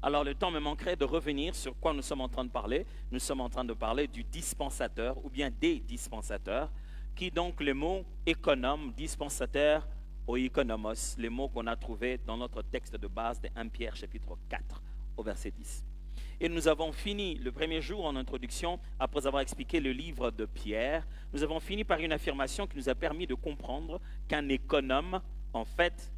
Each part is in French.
Alors le temps me manquerait de revenir sur quoi nous sommes en train de parler. Nous sommes en train de parler du dispensateur ou bien des dispensateurs, qui donc le mot économe, dispensateur ou économos, les mots qu'on a trouvés dans notre texte de base de 1 Pierre chapitre 4 au verset 10. Et nous avons fini le premier jour en introduction, après avoir expliqué le livre de Pierre, nous avons fini par une affirmation qui nous a permis de comprendre qu'un économe, en fait,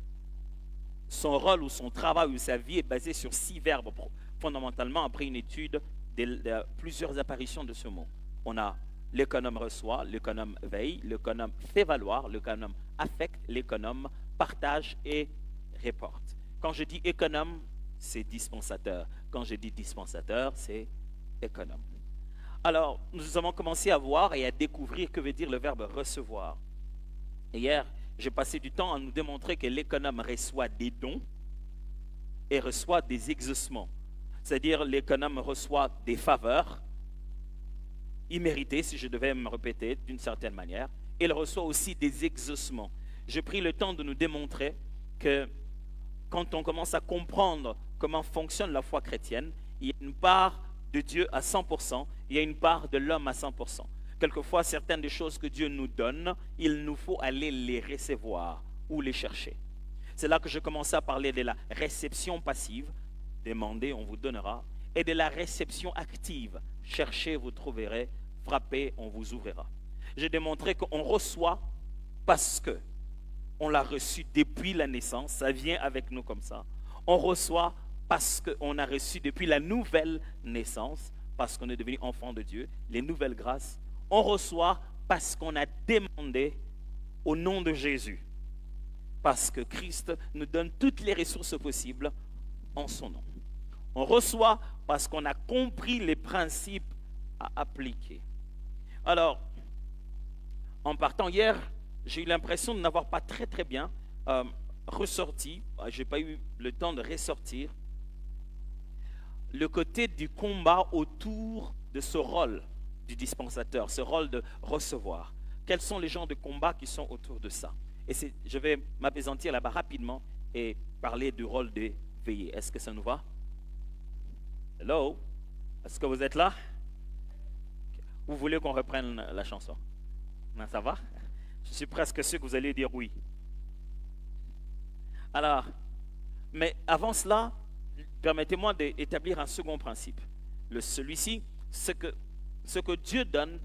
son rôle ou son travail ou sa vie est basé sur 6 verbes, fondamentalement, après une étude de plusieurs apparitions de ce mot. On a l'économe reçoit, l'économe veille, l'économe fait valoir, l'économe affecte, l'économe partage et reporte. Quand je dis économe, c'est dispensateur. Quand je dis dispensateur, c'est économe. Alors, nous avons commencé à voir et à découvrir que veut dire le verbe recevoir. Hier, j'ai passé du temps à nous démontrer que l'économe reçoit des dons et reçoit des exaucements. C'est-à-dire, l'économe reçoit des faveurs imméritées, si je devais me répéter d'une certaine manière. Et il reçoit aussi des exaucements. J'ai pris le temps de nous démontrer que quand on commence à comprendre comment fonctionne la foi chrétienne, il y a une part de Dieu à 100%, il y a une part de l'homme à 100%. Quelquefois, certaines des choses que Dieu nous donne, il nous faut aller les recevoir ou les chercher. C'est là que je commençais à parler de la réception passive, demandez, on vous donnera, et de la réception active, cherchez, vous trouverez, frappez, on vous ouvrira. J'ai démontré qu'on reçoit parce que on l'a reçu depuis la naissance, ça vient avec nous comme ça. On reçoit parce qu'on a reçu depuis la nouvelle naissance, parce qu'on est devenu enfant de Dieu, les nouvelles grâces. On reçoit parce qu'on a demandé au nom de Jésus, parce que Christ nous donne toutes les ressources possibles en son nom. On reçoit parce qu'on a compris les principes à appliquer. Alors, en partant hier, j'ai eu l'impression de n'avoir pas très bien ressorti, je n'ai pas eu le temps de ressortir, le côté du combat autour de ce rôle du dispensateur, ce rôle de recevoir. Quels sont les genres de combats qui sont autour de ça? Et je vais m'apaisantir là-bas rapidement et parler du rôle de veiller. Est-ce que ça nous va? Hello? Est-ce que vous êtes là? Vous voulez qu'on reprenne la chanson? Non, ça va? Je suis presque sûr que vous allez dire oui. Alors, mais avant cela, permettez-moi d'établir un second principe. Celui-ci, ce que Dieu donne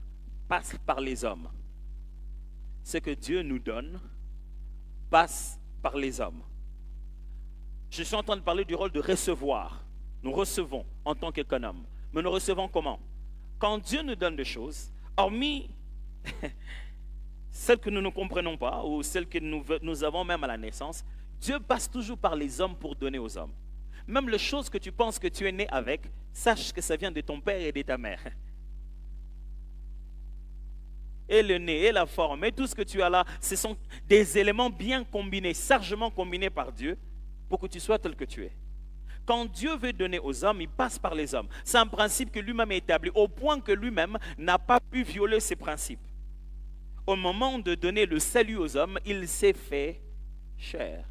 passe par les hommes. Ce que Dieu nous donne passe par les hommes. Je suis en train de parler du rôle de recevoir. Nous recevons en tant qu'économe. Mais nous recevons comment? Quand Dieu nous donne des choses, hormis celles que nous ne comprenons pas ou celles que nous avons même à la naissance, Dieu passe toujours par les hommes pour donner aux hommes. Même les choses que tu penses que tu es né avec, sache que ça vient de ton père et de ta mère. Et le nez, et la forme, et tout ce que tu as là, ce sont des éléments bien combinés, sagement combinés par Dieu pour que tu sois tel que tu es. Quand Dieu veut donner aux hommes, il passe par les hommes. C'est un principe que lui-même a établi, au point que lui-même n'a pas pu violer ces principes. Au moment de donner le salut aux hommes, il s'est fait chair.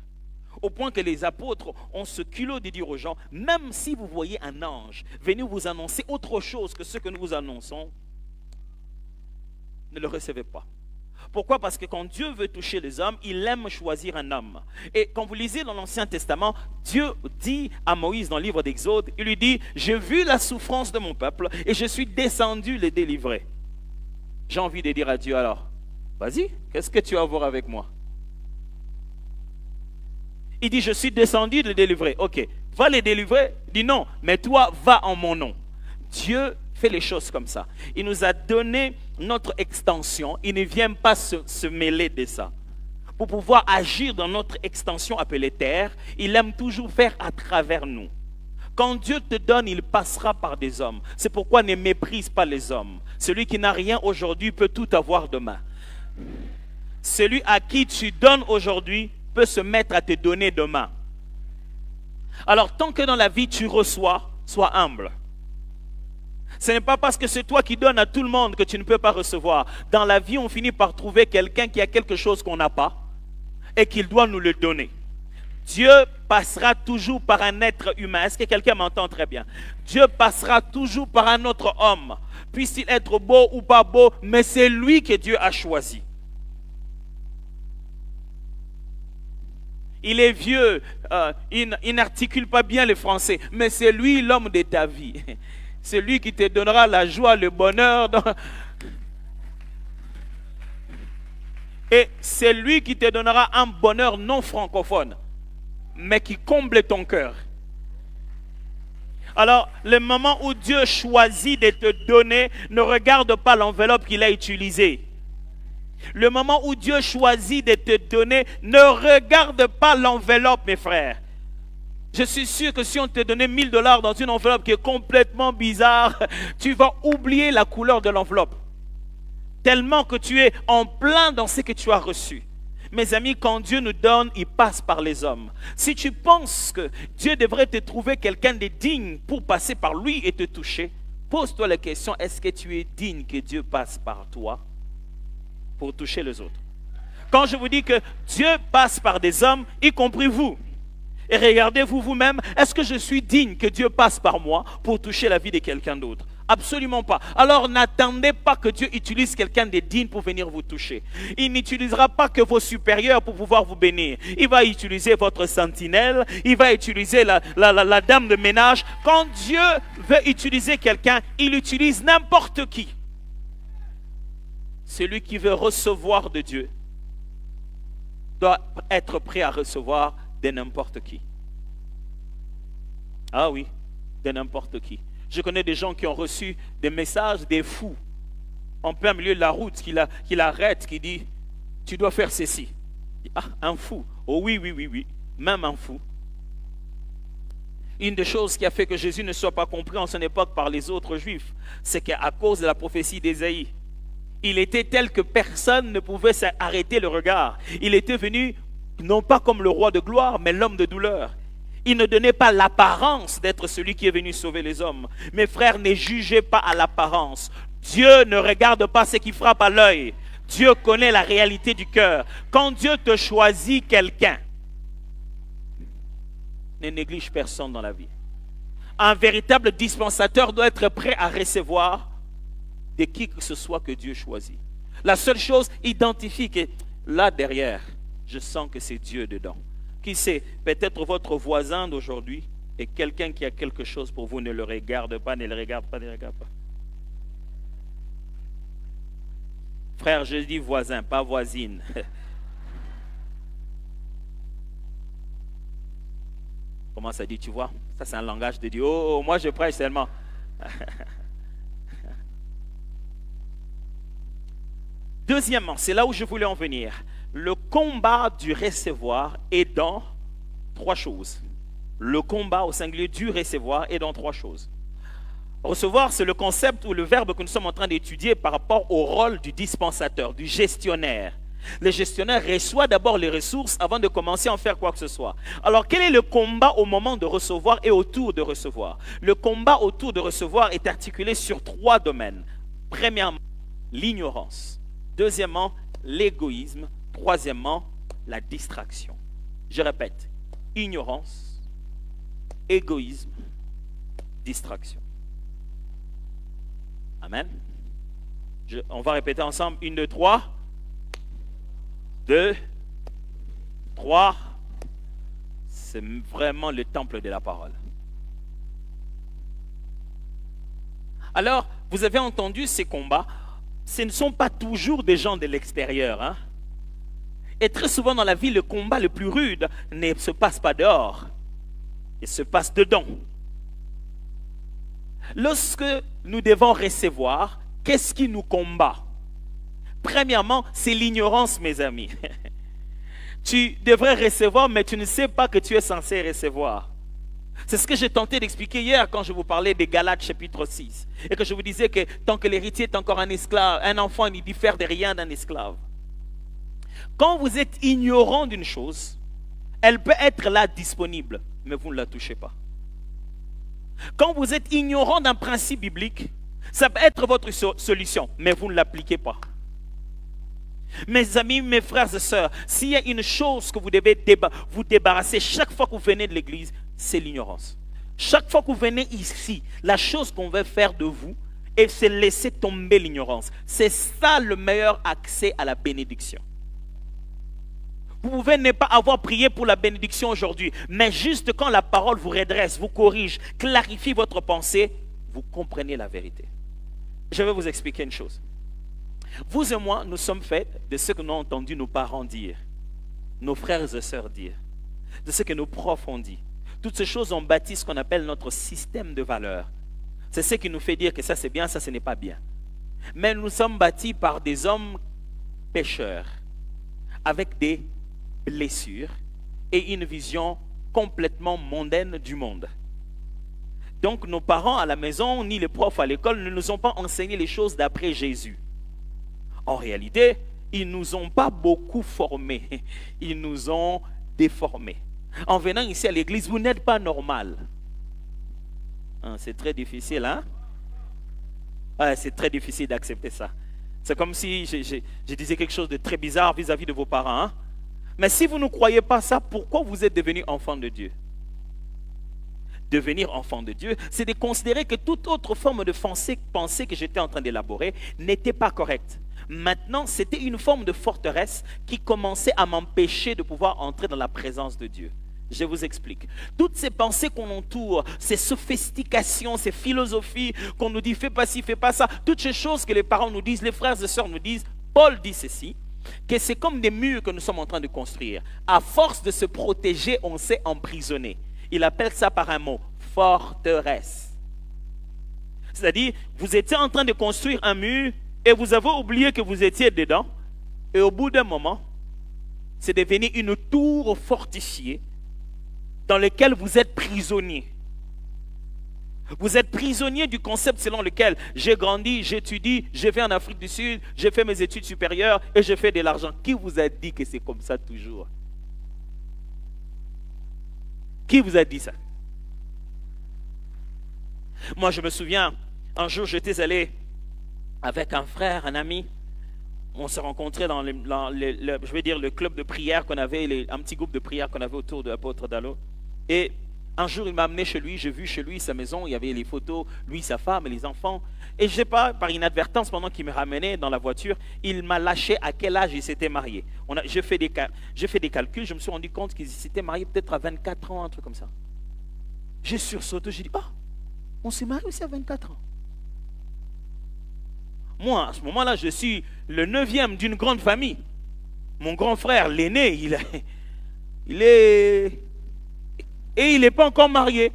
Au point que les apôtres ont ce culot de dire aux gens, même si vous voyez un ange venir vous annoncer autre chose que ce que nous vous annonçons, ne le recevez pas. Pourquoi? Parce que quand Dieu veut toucher les hommes, il aime choisir un homme. Et quand vous lisez dans l'Ancien Testament, Dieu dit à Moïse dans le livre d'Exode, il lui dit, j'ai vu la souffrance de mon peuple et je suis descendu les délivrer. J'ai envie de dire à Dieu alors, vas-y, qu'est-ce que tu as à voir avec moi? Il dit, je suis descendu les délivrer. Ok, va les délivrer? Il dit non, mais toi, va en mon nom. Dieu fait les choses comme ça. Il nous a donné notre extension. Il ne vient pas se mêler de ça. Pour pouvoir agir dans notre extension appelée terre, il aime toujours faire à travers nous. Quand Dieu te donne, il passera par des hommes. C'est pourquoi ne méprise pas les hommes. Celui qui n'a rien aujourd'hui peut tout avoir demain. Celui à qui tu donnes aujourd'hui peut se mettre à te donner demain. Alors, tant que dans la vie tu reçois, sois humble. Ce n'est pas parce que c'est toi qui donnes à tout le monde que tu ne peux pas recevoir. Dans la vie, on finit par trouver quelqu'un qui a quelque chose qu'on n'a pas et qu'il doit nous le donner. Dieu passera toujours par un être humain. Est-ce que quelqu'un m'entend très bien? Dieu passera toujours par un autre homme. Puisse-t-il être beau ou pas beau, mais c'est lui que Dieu a choisi. Il est vieux, il n'articule pas bien le français, mais c'est lui l'homme de ta vie. C'est lui qui te donnera la joie, le bonheur. Et c'est lui qui te donnera un bonheur non francophone, mais qui comble ton cœur. Alors, le moment où Dieu choisit de te donner, ne regarde pas l'enveloppe qu'il a utilisée. Le moment où Dieu choisit de te donner, ne regarde pas l'enveloppe, mes frères. Je suis sûr que si on te donnait 1000 $ dans une enveloppe qui est complètement bizarre, tu vas oublier la couleur de l'enveloppe. Tellement que tu es en plein dans ce que tu as reçu. Mes amis, quand Dieu nous donne, il passe par les hommes. Si tu penses que Dieu devrait te trouver quelqu'un de digne pour passer par lui et te toucher, pose-toi la question, est-ce que tu es digne que Dieu passe par toi pour toucher les autres? Quand je vous dis que Dieu passe par des hommes, y compris vous, et regardez-vous vous-même, est-ce que je suis digne que Dieu passe par moi pour toucher la vie de quelqu'un d'autre? Absolument pas. Alors n'attendez pas que Dieu utilise quelqu'un de digne pour venir vous toucher. Il n'utilisera pas que vos supérieurs pour pouvoir vous bénir. Il va utiliser votre sentinelle, il va utiliser la dame de ménage. Quand Dieu veut utiliser quelqu'un, il utilise n'importe qui. Celui qui veut recevoir de Dieu doit être prêt à recevoir de n'importe qui. Ah oui, de n'importe qui. Je connais des gens qui ont reçu des messages des fous en plein milieu de la route, qui l'arrête, qui dit « Tu dois faire ceci ». Ah, un fou. Oh oui, oui, oui, oui. Même un fou. Une des choses qui a fait que Jésus ne soit pas compris en son époque par les autres Juifs, c'est qu'à cause de la prophétie d'Ésaïe, il était tel que personne ne pouvait s'arrêter le regard. Il était venu non pas comme le roi de gloire, mais l'homme de douleur. Il ne donnait pas l'apparence d'être celui qui est venu sauver les hommes. Mes frères, ne jugez pas à l'apparence. Dieu ne regarde pas ce qui frappe à l'œil. Dieu connaît la réalité du cœur. Quand Dieu te choisit quelqu'un, ne néglige personne dans la vie. Un véritable dispensateur doit être prêt à recevoir de qui que ce soit que Dieu choisit. La seule chose, identifie que là derrière, je sens que c'est Dieu dedans. Qui sait, peut-être votre voisin d'aujourd'hui est quelqu'un qui a quelque chose pour vous. Ne le regarde pas, ne le regarde pas, ne le regarde pas. Frère, je dis voisin, pas voisine. Comment ça dit, tu vois? Ça, c'est un langage de Dieu. Oh, moi, je prêche seulement. Deuxièmement, c'est là où je voulais en venir. Le combat du recevoir est dans trois choses. Le combat au singulier du recevoir est dans trois choses. Recevoir, c'est le concept ou le verbe que nous sommes en train d'étudier par rapport au rôle du dispensateur, du gestionnaire. Le gestionnaire reçoit d'abord les ressources avant de commencer à en faire quoi que ce soit. Alors, quel est le combat au moment de recevoir et autour de recevoir? Le combat autour de recevoir est articulé sur trois domaines. Premièrement, l'ignorance. Deuxièmement, l'égoïsme. Troisièmement, la distraction. Je répète, ignorance, égoïsme, distraction. Amen. On va répéter ensemble. 1, 2, 3. 2, 3. C'est vraiment le temple de la parole. Alors, vous avez entendu ces combats. Ce ne sont pas toujours des gens de l'extérieur. Hein? Et très souvent dans la vie, le combat le plus rude ne se passe pas dehors. Il se passe dedans. Lorsque nous devons recevoir, qu'est-ce qui nous combat? Premièrement, c'est l'ignorance, mes amis. Tu devrais recevoir, mais tu ne sais pas que tu es censé recevoir. C'est ce que j'ai tenté d'expliquer hier quand je vous parlais des Galates chapitre 6. Et que je vous disais que tant que l'héritier est encore un esclave, un enfant ne diffère de rien d'un esclave. Quand vous êtes ignorant d'une chose, elle peut être là disponible, mais vous ne la touchez pas. Quand vous êtes ignorant d'un principe biblique, ça peut être votre solution, mais vous ne l'appliquez pas. Mes amis, mes frères et sœurs, s'il y a une chose que vous devez vous débarrasser chaque fois que vous venez de l'église, c'est l'ignorance. Chaque fois que vous venez ici, la chose qu'on veut faire de vous, c'est laisser tomber l'ignorance. C'est ça le meilleur accès à la bénédiction. Vous pouvez ne pas avoir prié pour la bénédiction aujourd'hui, mais juste quand la parole vous redresse, vous corrige, clarifie votre pensée, vous comprenez la vérité. Je vais vous expliquer une chose. Vous et moi, nous sommes faits de ce que nous avons entendu nos parents dire, nos frères et sœurs dire, de ce que nos profs ont dit. Toutes ces choses ont bâti ce qu'on appelle notre système de valeurs. C'est ce qui nous fait dire que ça c'est bien, ça ce n'est pas bien. Mais nous sommes bâtis par des hommes pécheurs, avec des blessures et une vision complètement mondaine du monde. Donc nos parents à la maison, ni les profs à l'école ne nous ont pas enseigné les choses d'après Jésus. En réalité, ils ne nous ont pas beaucoup formés. Ils nous ont déformés. En venant ici à l'église, vous n'êtes pas normal. C'est très difficile, hein? C'est très difficile d'accepter ça. C'est comme si je disais quelque chose de très bizarre vis-à-vis de vos parents. Hein? Mais si vous ne croyez pas ça, pourquoi vous êtes devenu enfant de Dieu? Devenir enfant de Dieu, c'est de considérer que toute autre forme de pensée que j'étais en train d'élaborer n'était pas correcte. Maintenant, c'était une forme de forteresse qui commençait à m'empêcher de pouvoir entrer dans la présence de Dieu. Je vous explique. Toutes ces pensées qu'on entoure, ces sophistications, ces philosophies qu'on nous dit fais pas ci, fais pas ça, toutes ces choses que les parents nous disent, les frères et sœurs nous disent, Paul dit ceci, que c'est comme des murs que nous sommes en train de construire. À force de se protéger, on s'est emprisonné. Il appelle ça par un mot, forteresse. C'est-à-dire, vous étiez en train de construire un mur et vous avez oublié que vous étiez dedans. Et au bout d'un moment, c'est devenu une tour fortifiée dans laquelle vous êtes prisonnier. Vous êtes prisonnier du concept selon lequel j'ai grandi, j'étudie, je vais en Afrique du Sud, j'ai fait mes études supérieures et je fais de l'argent. Qui vous a dit que c'est comme ça toujours? Qui vous a dit ça? Moi, je me souviens, un jour, j'étais allé avec un frère, un ami. On s'est rencontrés dans je vais dire, le club de prière qu'on avait, un petit groupe de prière qu'on avait autour de l'apôtre Dallo. Et un jour, il m'a amené chez lui. J'ai vu chez lui sa maison. Il y avait les photos, lui, sa femme et les enfants. Et je ne sais pas, par inadvertance, pendant qu'il me ramenait dans la voiture, il m'a lâché à quel âge il s'était marié. J'ai fait des calculs. Je me suis rendu compte qu'il s'était marié peut-être à 24 ans, un truc comme ça. J'ai sursauté. J'ai dit, oh, on s'est marié aussi à 24 ans. Moi, à ce moment-là, je suis le 9e d'une grande famille. Mon grand frère, l'aîné, il est... Et il n'est pas encore marié.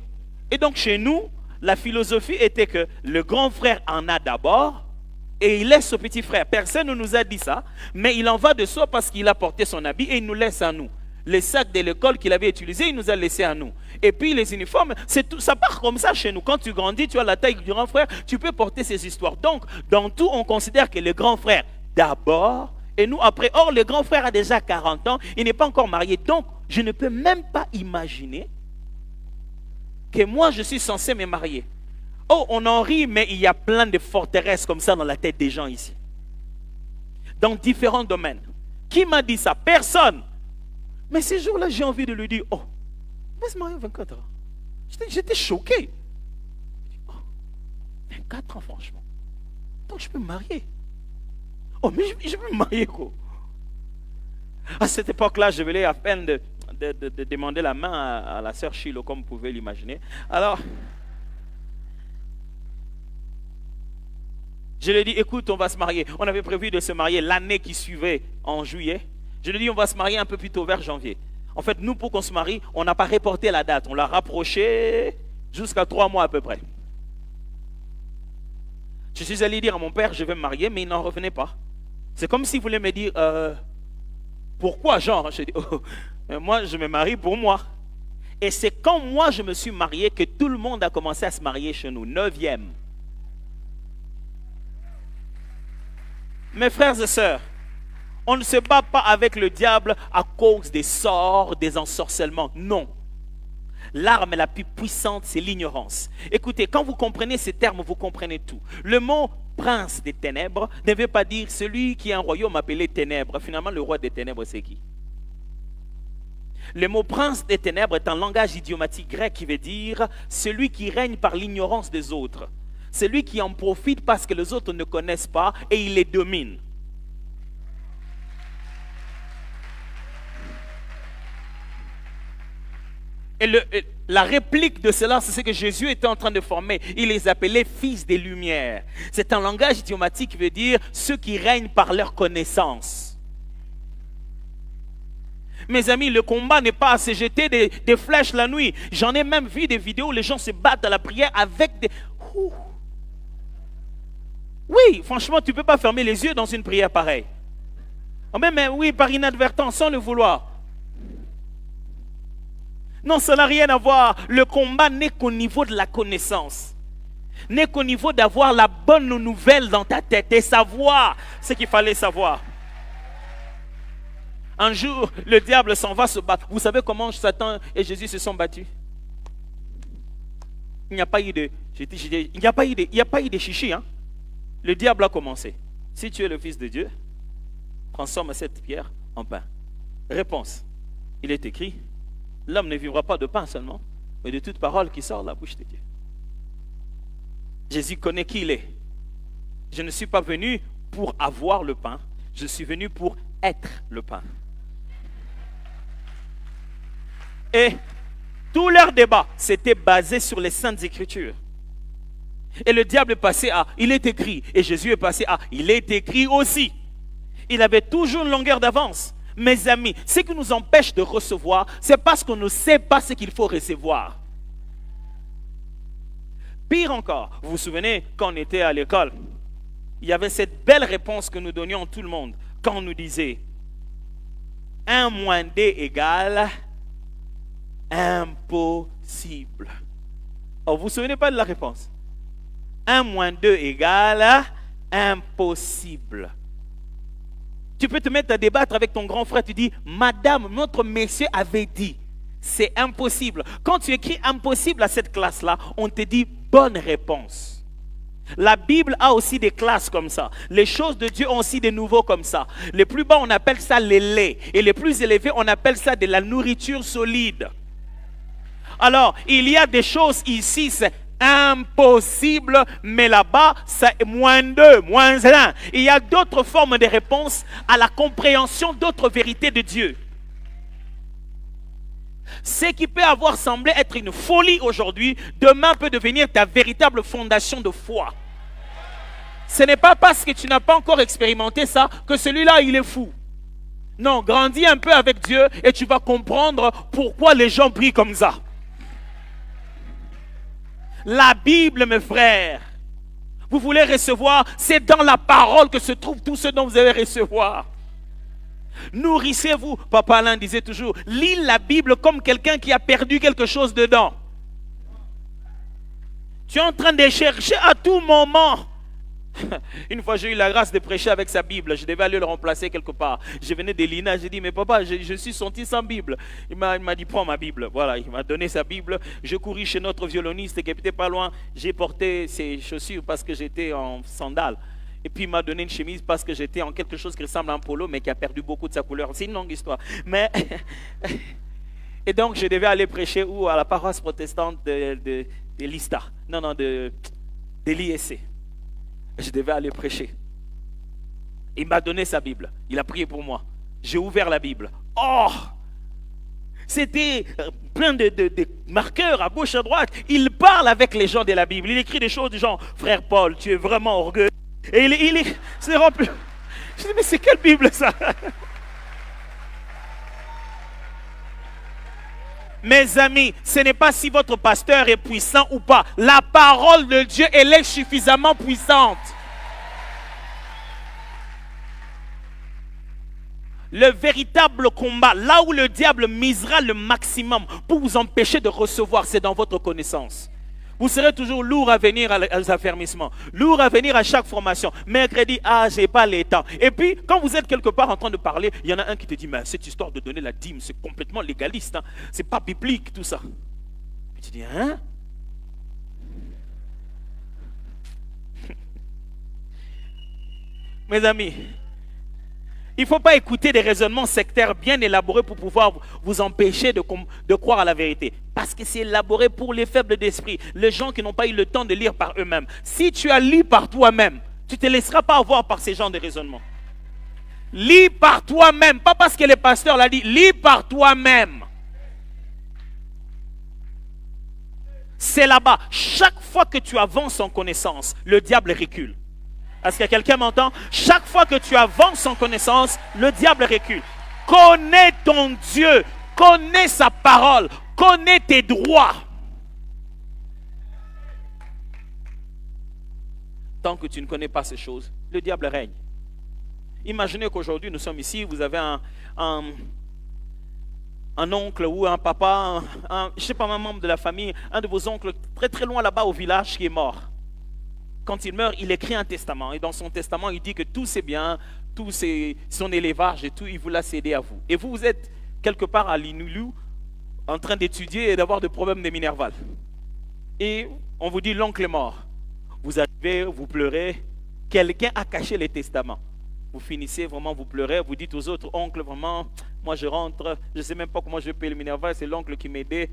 Et donc, chez nous, la philosophie était que le grand frère en a d'abord et il laisse au petit frère. Personne ne nous a dit ça, mais il en va de soi parce qu'il a porté son habit et il nous laisse à nous. Les sacs de l'école qu'il avait utilisés, il nous a laissé à nous. Et puis les uniformes, tout, ça part comme ça chez nous. Quand tu grandis, tu as la taille du grand frère, tu peux porter ces histoires. Donc, dans tout, on considère que le grand frère d'abord et nous après. Or, le grand frère a déjà 40 ans, il n'est pas encore marié. Donc, je ne peux même pas imaginer que moi, je suis censé me marier. Oh, on en rit, mais il y a plein de forteresses comme ça dans la tête des gens ici. Dans différents domaines. Qui m'a dit ça? Personne. Mais ces jours-là, j'ai envie de lui dire, oh, on va se marier à 24 ans. J'étais choqué. Oh, 24 ans, franchement. Donc, je peux me marier. Oh, mais je peux me marier, quoi. À cette époque-là, je venais à peine de demander la main à la sœur Chilo, comme vous pouvez l'imaginer. Alors, je lui ai dit, écoute, on va se marier. On avait prévu de se marier l'année qui suivait, en juillet. Je lui ai dit, on va se marier un peu plus tôt, vers janvier. En fait, nous, pour qu'on se marie, on n'a pas reporté la date. On l'a rapproché jusqu'à 3 mois à peu près. Je suis allé dire à mon père, je vais me marier, mais il n'en revenait pas. C'est comme s'il voulait me dire, pourquoi, genre? Je dis, oh, moi, je me marie pour moi. Et c'est quand moi, je me suis marié que tout le monde a commencé à se marier chez nous. 9e. Mes frères et sœurs, on ne se bat pas avec le diable à cause des sorts, des ensorcellements. Non. L'arme la plus puissante, c'est l'ignorance. Écoutez, quand vous comprenez ces termes, vous comprenez tout. Le mot prince des ténèbres ne veut pas dire celui qui a un royaume appelé ténèbres. Finalement, le roi des ténèbres, c'est qui? Le mot prince des ténèbres est un langage idiomatique grec qui veut dire celui qui règne par l'ignorance des autres. Celui qui en profite parce que les autres ne connaissent pas et il les domine. Et la réplique de cela, c'est ce que Jésus était en train de former. Il les appelait fils des lumières. C'est un langage idiomatique qui veut dire ceux qui règnent par leur connaissance. Mes amis, le combat n'est pas à se jeter des flèches la nuit. J'en ai même vu des vidéos où les gens se battent à la prière avec des... Ouh. Oui, franchement, tu ne peux pas fermer les yeux dans une prière pareille. Mais oui, par inadvertance, sans le vouloir. Non, ça n'a rien à voir. Le combat n'est qu'au niveau de la connaissance. N'est qu'au niveau d'avoir la bonne nouvelle dans ta tête et savoir ce qu'il fallait savoir. Un jour, le diable s'en va se battre. Vous savez comment Satan et Jésus se sont battus? Il n'y a pas eu de chichi. Hein? Le diable a commencé. Si tu es le Fils de Dieu, transforme cette pierre en pain. Réponse. Il est écrit, l'homme ne vivra pas de pain seulement, mais de toute parole qui sort de la bouche de Dieu. Jésus connaît qui il est. Je ne suis pas venu pour avoir le pain, je suis venu pour être le pain. Et tout leur débat, c'était basé sur les Saintes Écritures. Et le diable est passé à, il est écrit. Et Jésus est passé à, il est écrit aussi. Il avait toujours une longueur d'avance. Mes amis, ce qui nous empêche de recevoir, c'est parce qu'on ne sait pas ce qu'il faut recevoir. Pire encore, vous vous souvenez, quand on était à l'école, il y avait cette belle réponse que nous donnions à tout le monde. Quand on nous disait, 1 moins 2 égale impossible. Oh, vous vous souvenez pas de la réponse? 1 moins 2 égale impossible. Tu peux te mettre à débattre avec ton grand frère, tu dis, madame, notre monsieur avait dit, c'est impossible. Quand tu écris impossible à cette classe-là, on te dit bonne réponse. La Bible a aussi des classes comme ça. Les choses de Dieu ont aussi des niveaux comme ça. Les plus bas, on appelle ça les laits. Et les plus élevés, on appelle ça de la nourriture solide. Alors, il y a des choses ici, c'est impossible, mais là-bas, c'est moins 2, moins 1. Il y a d'autres formes de réponses à la compréhension d'autres vérités de Dieu. Ce qui peut avoir semblé être une folie aujourd'hui, demain peut devenir ta véritable fondation de foi. Ce n'est pas parce que tu n'as pas encore expérimenté ça que celui-là, il est fou. Non, grandis un peu avec Dieu et tu vas comprendre pourquoi les gens prient comme ça. La Bible, mes frères, vous voulez recevoir, c'est dans la parole que se trouve tout ce dont vous allez recevoir. Nourrissez-vous. Papa Alain disait toujours, lis la Bible comme quelqu'un qui a perdu quelque chose dedans. Tu es en train de chercher à tout moment. Une fois, j'ai eu la grâce de prêcher avec sa Bible. Je devais aller le remplacer quelque part. Je venais de l'INA. J'ai dit, mais papa, je suis senti sans Bible. Il m'a dit, prends ma Bible. Voilà, il m'a donné sa Bible. Je courus chez notre violoniste qui était pas loin. J'ai porté ses chaussures parce que j'étais en sandales. Et puis il m'a donné une chemise parce que j'étais en quelque chose qui ressemble à un polo, mais qui a perdu beaucoup de sa couleur. C'est une longue histoire. Mais et donc, je devais aller prêcher où? À la paroisse protestante de l'ISTA. Non, de l'ISC. Je devais aller prêcher. Il m'a donné sa Bible. Il a prié pour moi. J'ai ouvert la Bible. Oh! C'était plein de marqueurs à gauche, à droite. Il parle avec les gens de la Bible. Il écrit des choses du genre, frère Paul, tu es vraiment orgueilleux. Et il s'est rempli. Je dis, mais c'est quelle Bible ça? Mes amis, ce n'est pas si votre pasteur est puissant ou pas. La parole de Dieu, elle est suffisamment puissante. Le véritable combat, là où le diable misera le maximum pour vous empêcher de recevoir, c'est dans votre connaissance. Vous serez toujours lourd à venir aux affermissements, lourd à venir à chaque formation. Mercredi, j'ai pas les temps. Et puis, quand vous êtes quelque part en train de parler, il y en a un qui te dit, mais cette histoire de donner la dîme, c'est complètement légaliste. Hein? C'est pas biblique, tout ça. Et tu dis, hein? Mes amis, il ne faut pas écouter des raisonnements sectaires bien élaborés pour pouvoir vous empêcher de croire à la vérité. Parce que c'est élaboré pour les faibles d'esprit, les gens qui n'ont pas eu le temps de lire par eux-mêmes. Si tu as lu par toi-même, tu ne te laisseras pas avoir par ces genres de raisonnements. Lis par toi-même, pas parce que le pasteur l'a dit, lis par toi-même. C'est là-bas. Chaque fois que tu avances en connaissance, le diable recule. Est-ce que quelqu'un m'entend? Chaque fois que tu avances en connaissance, le diable recule. Connais ton Dieu, connais sa parole, connais tes droits. Tant que tu ne connais pas ces choses, le diable règne. Imaginez qu'aujourd'hui nous sommes ici, vous avez un oncle ou un papa, je ne sais pas, un membre de la famille, un de vos oncles très très loin là-bas au village qui est mort. Quand il meurt, il écrit un testament. Et dans son testament, il dit que tous ses biens, son élevage et tout, il vous l'a cédé à vous. Et vous êtes quelque part à l'Inoulou, en train d'étudier et d'avoir des problèmes de Minerval. Et on vous dit, l'oncle est mort. Vous arrivez, vous pleurez. Quelqu'un a caché les testaments. Vous finissez vraiment, vous pleurez. Vous dites aux autres, oncle, vraiment, moi je rentre. Je ne sais même pas comment je vais payer le Minerval. C'est l'oncle qui m'aidait.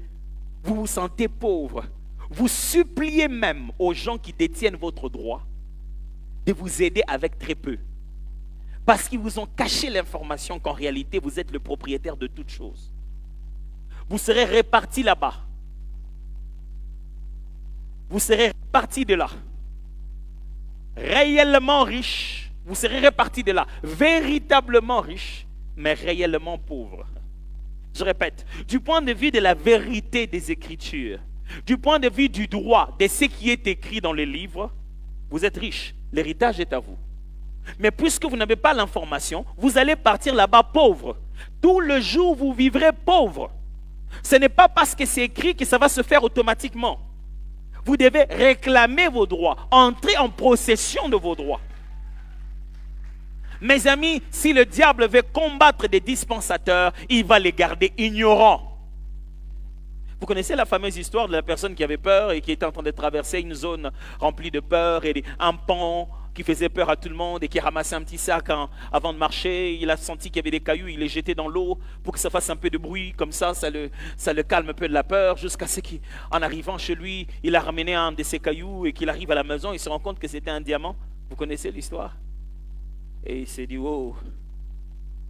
Vous vous sentez pauvre. Vous suppliez même aux gens qui détiennent votre droit de vous aider avec très peu. Parce qu'ils vous ont caché l'information qu'en réalité, vous êtes le propriétaire de toutes choses. Vous serez répartis là-bas. Vous serez répartis de là. Réellement riche. Vous serez répartis de là. Véritablement riche, mais réellement pauvre. Je répète, du point de vue de la vérité des Écritures, du point de vue du droit, de ce qui est écrit dans les livres, vous êtes riche. L'héritage est à vous. Mais puisque vous n'avez pas l'information, vous allez partir là-bas pauvre. Tout le jour, vous vivrez pauvre. Ce n'est pas parce que c'est écrit que ça va se faire automatiquement. Vous devez réclamer vos droits, entrer en possession de vos droits. Mes amis, si le diable veut combattre des dispensateurs, il va les garder ignorants. Vous connaissez la fameuse histoire de la personne qui avait peur et qui était en train de traverser une zone remplie de peur et un pont qui faisait peur à tout le monde et qui ramassait un petit sac avant de marcher. Il a senti qu'il y avait des cailloux, il les jetait dans l'eau pour que ça fasse un peu de bruit, comme ça le calme un peu de la peur, jusqu'à ce qu'en arrivant chez lui, il a ramené un de ces cailloux et qu'il arrive à la maison, il se rend compte que c'était un diamant. Vous connaissez l'histoire? Et il s'est dit, oh,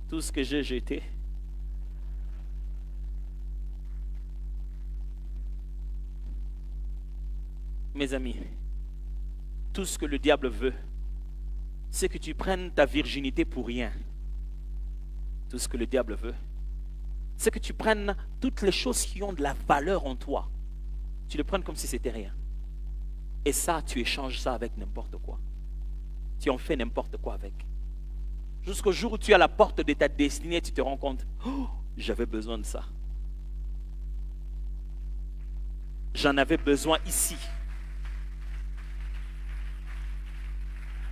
tout ce que j'ai jeté. Mes amis, tout ce que le diable veut, c'est que tu prennes ta virginité pour rien. Tout ce que le diable veut, c'est que tu prennes toutes les choses qui ont de la valeur en toi. Tu les prennes comme si c'était rien. Et ça, tu échanges ça avec n'importe quoi. Tu en fais n'importe quoi avec. Jusqu'au jour où tu es à la porte de ta destinée, tu te rends compte, oh, j'avais besoin de ça. J'en avais besoin ici.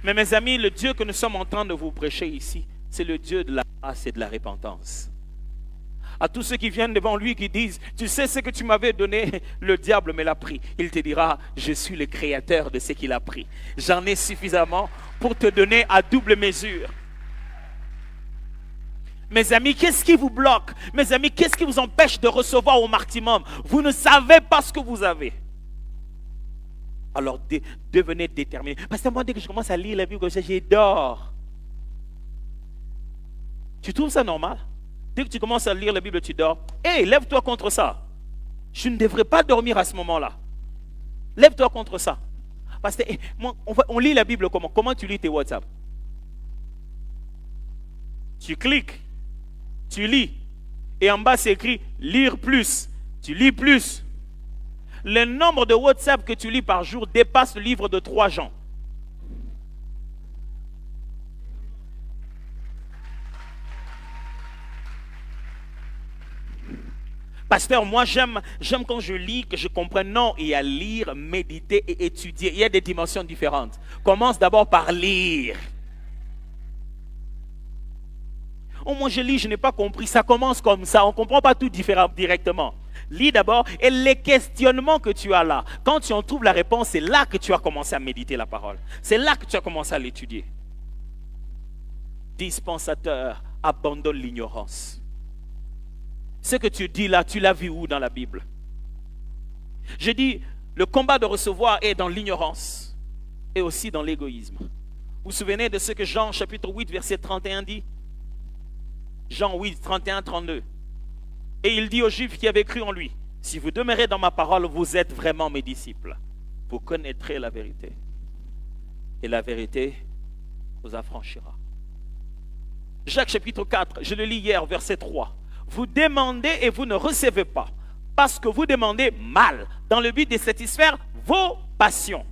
Mais mes amis, le Dieu que nous sommes en train de vous prêcher ici, c'est le Dieu de la grâce et de la repentance. À tous ceux qui viennent devant lui qui disent, tu sais ce que tu m'avais donné, le diable me l'a pris. Il te dira, je suis le créateur de ce qu'il a pris. J'en ai suffisamment pour te donner à double mesure. Mes amis, qu'est-ce qui vous bloque? Mes amis, qu'est-ce qui vous empêche de recevoir au maximum? Vous ne savez pas ce que vous avez. Alors devenez déterminé. Parce que moi, dès que je commence à lire la Bible, j'adore. Tu trouves ça normal? Dès que tu commences à lire la Bible, tu dors. Hé, lève-toi contre ça. Je ne devrais pas dormir à ce moment-là. Lève-toi contre ça. Parce que on lit la Bible comment? Comment tu lis tes WhatsApp? Tu cliques, tu lis. Et en bas, c'est écrit lire plus. Tu lis plus. Le nombre de WhatsApp que tu lis par jour dépasse le livre de 3 Jean. Pasteur, moi j'aime quand je lis, que je comprenne. Non, il y a lire, méditer et étudier. Il y a des dimensions différentes. Commence d'abord par lire. Oh, moi je lis, je n'ai pas compris. Ça commence comme ça. On ne comprend pas tout directement. Lis d'abord et les questionnements que tu as là, quand tu en trouves la réponse, c'est là que tu as commencé à méditer la parole. C'est là que tu as commencé à l'étudier. dispensateur, abandonne l'ignorance. Ce que tu dis là, tu l'as vu où dans la Bible? Je dis, le combat de recevoir est dans l'ignorance et aussi dans l'égoïsme. Vous vous souvenez de ce que Jean chapitre 8 verset 31 dit? Jean 8, 31, 32. Et il dit aux Juifs qui avaient cru en lui, si vous demeurez dans ma parole, vous êtes vraiment mes disciples. Vous connaîtrez la vérité. Et la vérité vous affranchira. Jacques chapitre 4, je le lis hier, verset 3. Vous demandez et vous ne recevez pas, parce que vous demandez mal, dans le but de satisfaire vos passions.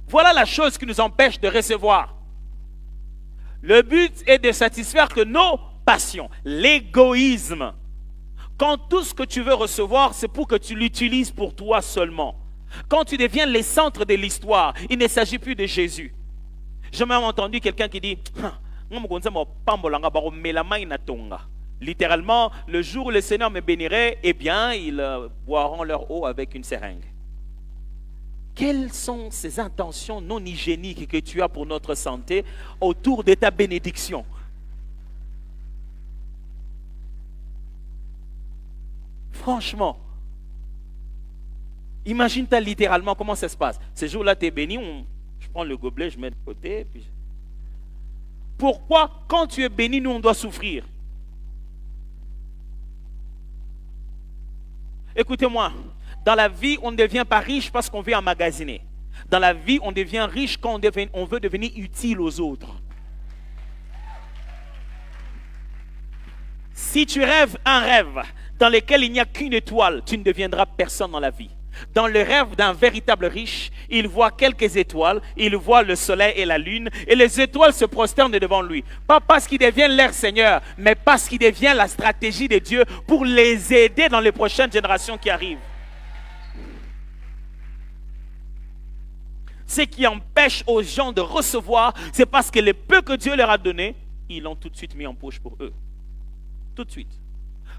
Voilà la chose qui nous empêche de recevoir. Le but est de satisfaire que nos passions, l'égoïsme. Quand tout ce que tu veux recevoir, c'est pour que tu l'utilises pour toi seulement. Quand tu deviens les centres de l'histoire, il ne s'agit plus de Jésus. J'ai même entendu quelqu'un qui dit, littéralement, le jour où le Seigneur me bénirait, eh bien, ils boiront leur eau avec une seringue. Quelles sont ces intentions non hygiéniques que tu as pour notre santé autour de ta bénédiction? Franchement, imagine-toi littéralement comment ça se passe. Ces jours-là, tu es béni, je prends le gobelet, je mets de côté. Puis... Pourquoi, quand tu es béni, nous, on doit souffrir? Écoutez-moi, dans la vie, on ne devient pas riche parce qu'on veut emmagasiner. Dans la vie, on devient riche quand on veut devenir utile aux autres. Si tu rêves un rêve dans lequel il n'y a qu'une étoile, tu ne deviendras personne dans la vie. Dans le rêve d'un véritable riche, il voit quelques étoiles, il voit le soleil et la lune, et les étoiles se prosternent devant lui. Pas parce qu'il devient leur Seigneur, mais parce qu'il devient la stratégie de Dieu pour les aider dans les prochaines générations qui arrivent. Ce qui empêche aux gens de recevoir, c'est parce que le peu que Dieu leur a donné, ils l'ont tout de suite mis en poche pour eux. Tout de suite.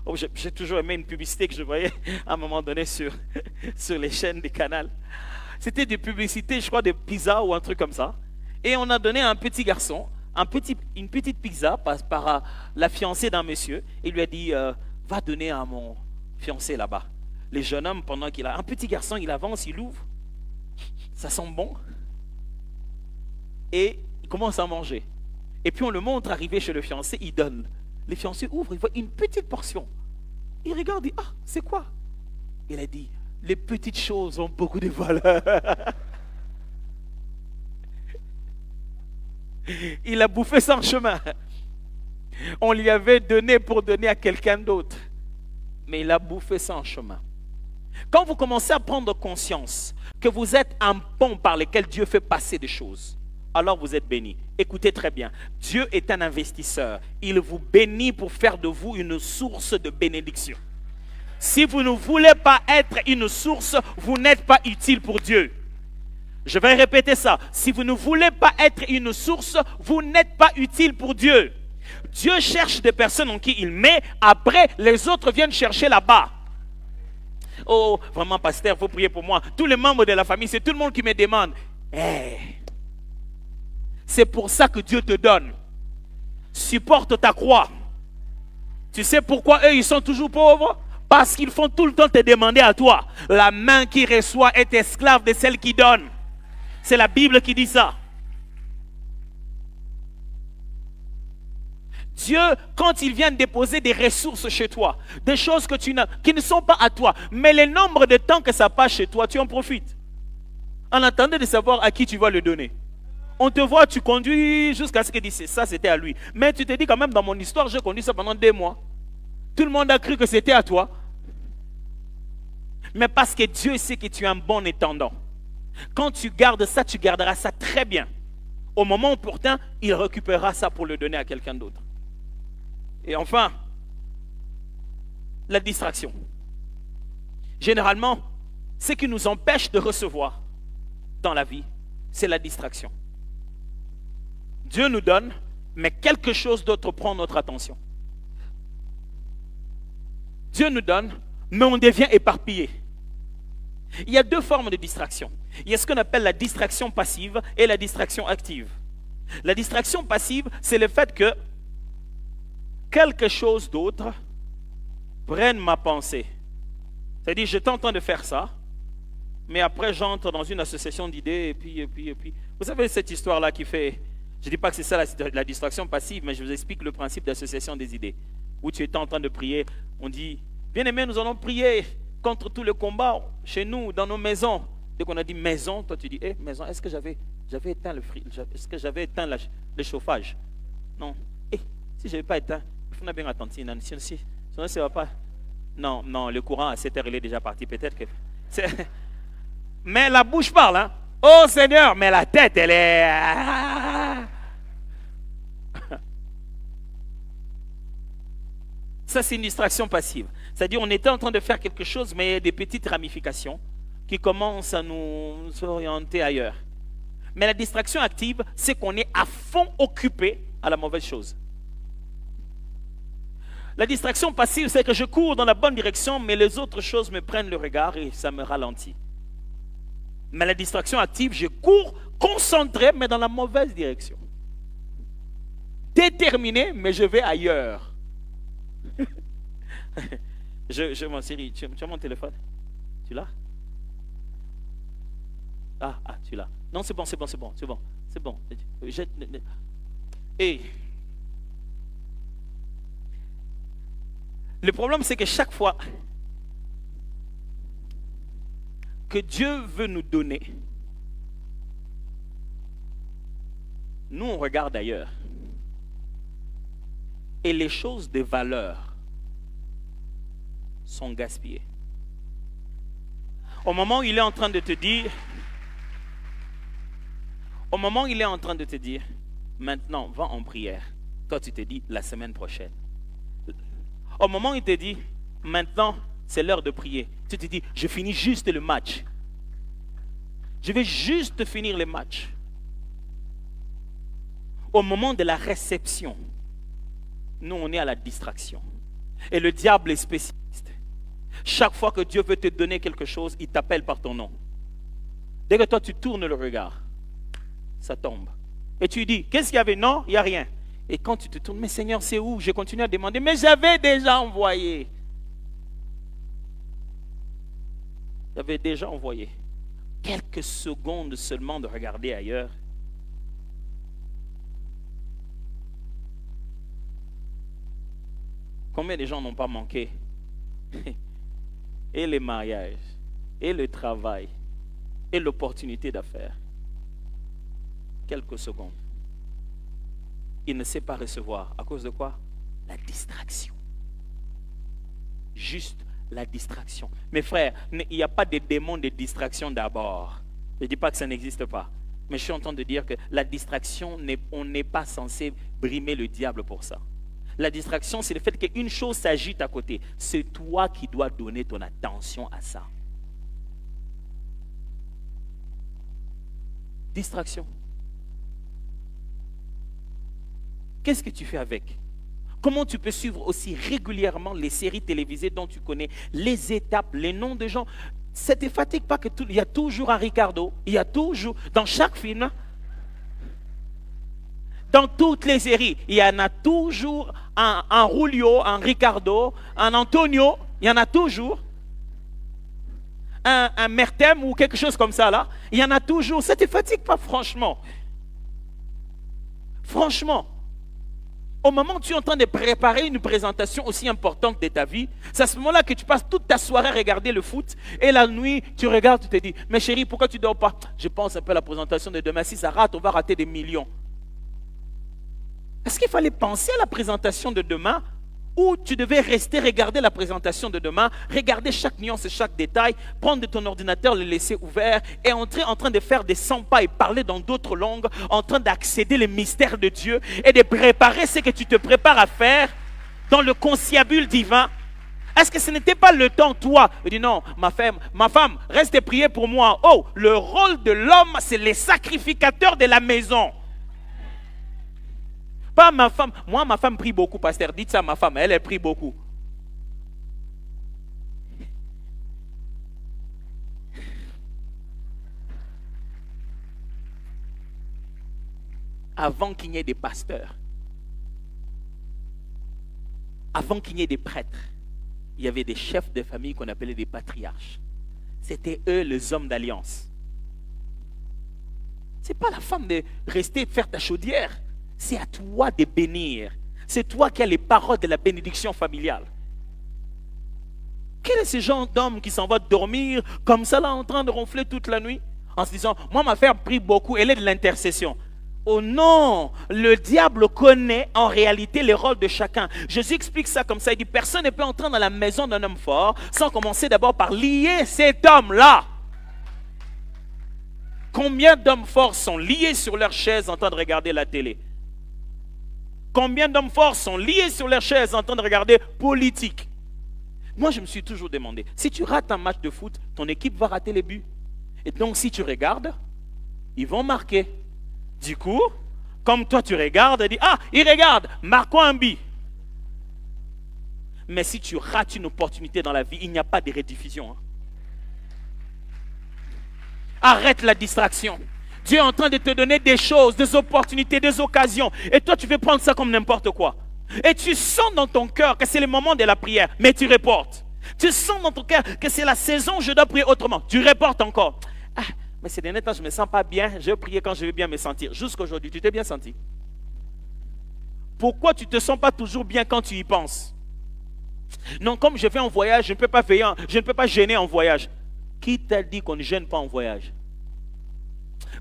Oh, j'ai toujours aimé une publicité que je voyais à un moment donné sur les chaînes des canals. C'était des publicités, je crois, de pizza ou un truc comme ça. Et on a donné à un petit garçon une petite pizza par la fiancée d'un monsieur. Il lui a dit, va donner à mon fiancé là-bas. Le jeune homme, pendant qu'il a un petit garçon, il avance, il ouvre. Ça sent bon. Et il commence à manger. Et puis on le montre arriver chez le fiancé, il donne. Le fiancé ouvre, il voit une petite portion. Il regarde, il dit, ah, c'est quoi? Il a dit, les petites choses ont beaucoup de valeur. Il a bouffé sans chemin. On lui avait donné pour donner à quelqu'un d'autre. Mais il a bouffé sans chemin. Quand vous commencez à prendre conscience que vous êtes un pont par lequel Dieu fait passer des choses, alors vous êtes béni. Écoutez très bien, Dieu est un investisseur. Il vous bénit pour faire de vous une source de bénédiction. Si vous ne voulez pas être une source, vous n'êtes pas utile pour Dieu. Je vais répéter ça. Si vous ne voulez pas être une source, vous n'êtes pas utile pour Dieu. Dieu cherche des personnes en qui il met, après les autres viennent chercher là-bas. Oh, vraiment, pasteur, il faut prier pour moi. Tous les membres de la famille, c'est tout le monde qui me demande. C'est pour ça que Dieu te donne. Supporte ta croix. Tu sais pourquoi eux, ils sont toujours pauvres? Parce qu'ils font tout le temps te demander à toi. La main qui reçoit est esclave de celle qui donne. C'est la Bible qui dit ça. Dieu, quand il vient déposer des ressources chez toi, des choses que qui ne sont pas à toi, mais le nombre de temps que ça passe chez toi, tu en profites. En attendant de savoir à qui tu vas le donner. On te voit, tu conduis jusqu'à ce que tu dises, ça c'était à lui. Mais tu te dis quand même, dans mon histoire, j'ai conduit ça pendant 2 mois. Tout le monde a cru que c'était à toi. Mais parce que Dieu sait que tu es un bon intendant. Quand tu gardes ça, tu garderas ça très bien. Au moment opportun, il récupérera ça pour le donner à quelqu'un d'autre. Et enfin, la distraction. Généralement, ce qui nous empêche de recevoir dans la vie, c'est la distraction. Dieu nous donne, mais quelque chose d'autre prend notre attention. Dieu nous donne, mais on devient éparpillé. Il y a 2 formes de distraction. Il y a ce qu'on appelle la distraction passive et la distraction active. La distraction passive, c'est le fait que quelque chose d'autre prenne ma pensée. C'est-à-dire, j'étais en train de faire ça, mais après j'entre dans une association d'idées, et puis. Vous savez cette histoire-là qui fait... Je ne dis pas que c'est ça la distraction passive, mais je vous explique le principe d'association des idées. Où tu étais en train de prier, on dit, bien-aimés, nous allons prier contre tout le combat chez nous, dans nos maisons. Dès qu'on a dit maison, toi tu dis, maison, est-ce que j'avais éteint est-ce que j'avais éteint le chauffage? Non. Si je n'avais pas éteint, il faut bien attendre. Sinon, ça ne va pas. Non, le courant à 7 heures, il est déjà parti. Peut-être que... Mais la bouche parle, hein. Oh Seigneur, mais la tête, elle est... Ça, c'est une distraction passive. C'est-à-dire, on était en train de faire quelque chose, mais il y a des petites ramifications qui commencent à nous orienter ailleurs. Mais la distraction active, c'est qu'on est à fond occupé à la mauvaise chose. La distraction passive, c'est que je cours dans la bonne direction, mais les autres choses me prennent le regard et ça me ralentit. Mais la distraction active, je cours concentré, mais dans la mauvaise direction. Déterminé, mais je vais ailleurs. Mon chéri, tu as mon téléphone? Tu l'as? Ah, tu l'as. Non, c'est bon. Et le problème, c'est que chaque fois que Dieu veut nous donner, nous, on regarde ailleurs. Et les choses de valeur sont gaspillées. Au moment où il est en train de te dire, maintenant, va en prière. Toi, tu te dis, la semaine prochaine. Au moment où il te dit, maintenant, c'est l'heure de prier. Tu te dis, je finis juste le match. Je vais juste finir le match. Au moment de la réception, nous, on est à la distraction. Et le diable est spécialiste. Chaque fois que Dieu veut te donner quelque chose, il t'appelle par ton nom. Dès que toi, tu tournes le regard, ça tombe. Et tu dis, qu'est-ce qu'il y avait? Non, il n'y a rien. Et quand tu te tournes, mais Seigneur, c'est où? Je continue à demander, mais j'avais déjà envoyé. J'avais déjà envoyé. Quelques secondes seulement de regarder ailleurs. Combien de gens n'ont pas manqué? Et les mariages, et le travail, et l'opportunité d'affaires. Quelques secondes. Il ne sait pas recevoir. À cause de quoi? La distraction. Juste la distraction. Mes frères, il n'y a pas de démon de distraction d'abord. Je ne dis pas que ça n'existe pas. Mais je suis en train de dire que la distraction, on n'est pas censé brimer le diable pour ça. La distraction, c'est le fait qu'une chose s'agite à côté. C'est toi qui dois donner ton attention à ça. Distraction. Qu'est-ce que tu fais avec? Comment tu peux suivre aussi régulièrement les séries télévisées dont tu connais les étapes, les noms de gens? Ça ne te fatigue pas il y a toujours un Ricardo, il y a toujours, dans chaque film, dans toutes les séries, il y en a toujours un Julio, un Ricardo, un Antonio, il y en a toujours. Un Mertem ou quelque chose comme ça là, il y en a toujours. Ça ne te fatigue pas, franchement. Franchement. Au moment où tu es en train de préparer une présentation aussi importante de ta vie, c'est à ce moment-là que tu passes toute ta soirée à regarder le foot et la nuit, tu regardes, tu te dis, mais chérie, pourquoi tu ne dors pas? Je pense un peu à la présentation de demain. Si ça rate, on va rater des millions. Est-ce qu'il fallait penser à la présentation de demain ou tu devais rester regarder la présentation de demain, regarder chaque nuance et chaque détail, prendre de ton ordinateur, le laisser ouvert et entrer en train de faire des 100 pas et parler dans d'autres langues, en train d'accéder les mystères de Dieu et de préparer ce que tu te prépares à faire dans le conciliabule divin? Est-ce que ce n'était pas le temps, toi? Il dit non, ma femme, reste et priez pour moi. Oh, le rôle de l'homme, c'est les sacrificateurs de la maison. Pas ma femme. Moi, ma femme prie beaucoup, pasteur. Dites ça à ma femme, elle prie beaucoup. Avant qu'il n'y ait des pasteurs, avant qu'il n'y ait des prêtres, il y avait des chefs de famille qu'on appelait des patriarches. C'était eux les hommes d'alliance. Ce n'est pas la femme de rester faire ta chaudière. C'est à toi de bénir. C'est toi qui as les paroles de la bénédiction familiale. Quel est ce genre d'homme qui s'en va dormir comme ça là en train de ronfler toute la nuit en se disant, moi ma femme prie beaucoup, elle est de l'intercession. Oh non, le diable connaît en réalité les rôles de chacun. Jésus explique ça comme ça, il dit, personne ne peut entrer dans la maison d'un homme fort sans commencer d'abord par lier cet homme-là. Combien d'hommes forts sont liés sur leur chaise en train de regarder la télé? Combien d'hommes forts sont liés sur leur chaise en train de regarder politique? Moi, je me suis toujours demandé, si tu rates un match de foot, ton équipe va rater les buts. Et donc, si tu regardes, ils vont marquer. Du coup, comme toi tu regardes, dis, ah, il regarde, marquons un but. Mais si tu rates une opportunité dans la vie, il n'y a pas de rediffusion. Arrête la distraction. Dieu est en train de te donner des choses, des opportunités, des occasions. Et toi, tu veux prendre ça comme n'importe quoi. Et tu sens dans ton cœur que c'est le moment de la prière, mais tu reportes. Tu sens dans ton cœur que c'est la saison où je dois prier autrement. Tu reportes encore. Ah, mais ces derniers temps, je ne me sens pas bien. Je vais prier quand je vais bien me sentir. Jusqu'aujourd'hui, tu t'es bien senti. Pourquoi tu ne te sens pas toujours bien quand tu y penses? Non, comme je vais en voyage, je ne peux pas veiller, je ne peux pas gêner en voyage. Qui t'a dit qu'on ne gêne pas en voyage?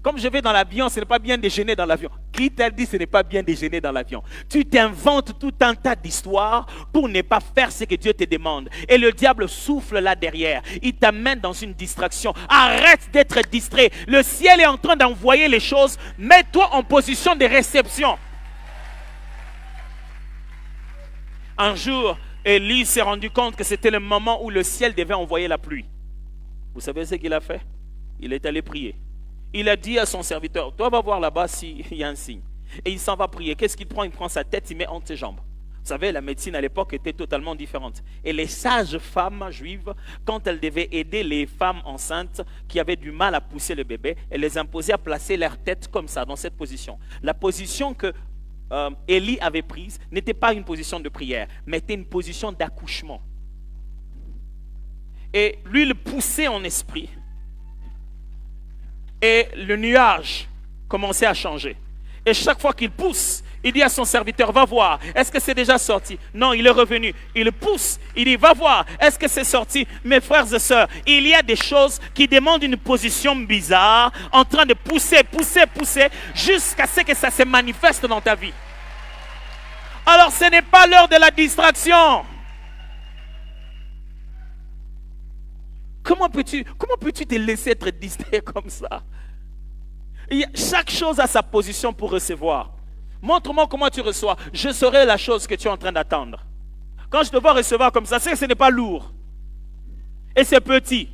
Comme je vais dans l'avion, ce n'est pas bien de gêner dans l'avion. Qui t'a dit que ce n'est pas bien de gêner dans l'avion? Tu t'inventes tout un tas d'histoires pour ne pas faire ce que Dieu te demande. Et le diable souffle là derrière. Il t'amène dans une distraction. Arrête d'être distrait. Le ciel est en train d'envoyer les choses. Mets-toi en position de réception. Un jour, Élie s'est rendu compte que c'était le moment où le ciel devait envoyer la pluie. Vous savez ce qu'il a fait? Il est allé prier. Il a dit à son serviteur, toi va voir là-bas s'il y a un signe. Et il s'en va prier. Qu'est-ce qu'il prend? Il prend sa tête, il met entre ses jambes. Vous savez, la médecine à l'époque était totalement différente. Et les sages femmes juives, quand elles devaient aider les femmes enceintes qui avaient du mal à pousser le bébé, elles les imposaient à placer leur tête comme ça, dans cette position. La position que Élie avait prise n'était pas une position de prière, mais était une position d'accouchement. Et lui, il le poussait en esprit. Et le nuage commençait à changer. Et chaque fois qu'il pousse, il dit à son serviteur, va voir, est-ce que c'est déjà sorti? Non, il est revenu. Il pousse, il dit, va voir, est-ce que c'est sorti? Mes frères et sœurs, il y a des choses qui demandent une position bizarre, en train de pousser, pousser, pousser, jusqu'à ce que ça se manifeste dans ta vie. Alors ce n'est pas l'heure de la distraction. Comment peux-tu te laisser être distrait comme ça? Chaque chose a sa position pour recevoir. Montre-moi comment tu reçois. Je saurai la chose que tu es en train d'attendre. Quand je te vois recevoir comme ça, c'est que ce n'est pas lourd. Et c'est petit.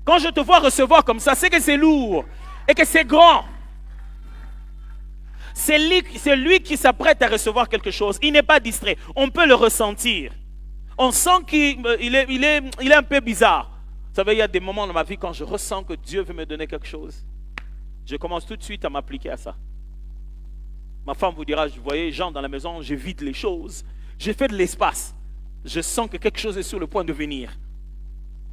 Quand je te vois recevoir comme ça, c'est que c'est lourd. Et que c'est grand. C'est lui qui s'apprête à recevoir quelque chose. Il n'est pas distrait. On peut le ressentir. On sent qu'il est un peu bizarre. Vous savez, il y a des moments dans ma vie quand je ressens que Dieu veut me donner quelque chose. Je commence tout de suite à m'appliquer à ça. Ma femme vous dira, vous voyez, Jean dans la maison, je vide les choses. J'ai fait de l'espace. Je sens que quelque chose est sur le point de venir.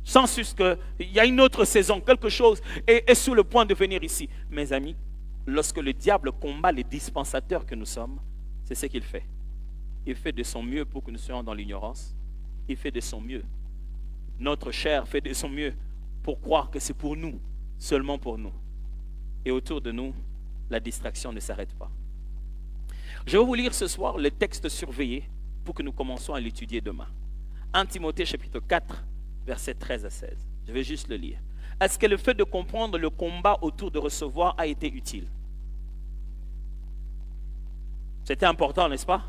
Je sens juste qu'il y a une autre saison, quelque chose est sur le point de venir ici. Mes amis, lorsque le diable combat les dispensateurs que nous sommes, c'est ce qu'il fait. Il fait de son mieux pour que nous soyons dans l'ignorance. Il fait de son mieux. Notre chair fait de son mieux pour croire que c'est pour nous, seulement pour nous. Et autour de nous, la distraction ne s'arrête pas. Je vais vous lire ce soir le texte surveillé pour que nous commencions à l'étudier demain. 1 Timothée chapitre 4, versets 13 à 16. Je vais juste le lire. Est-ce que le fait de comprendre le combat autour de recevoir a été utile? C'était important, n'est-ce pas?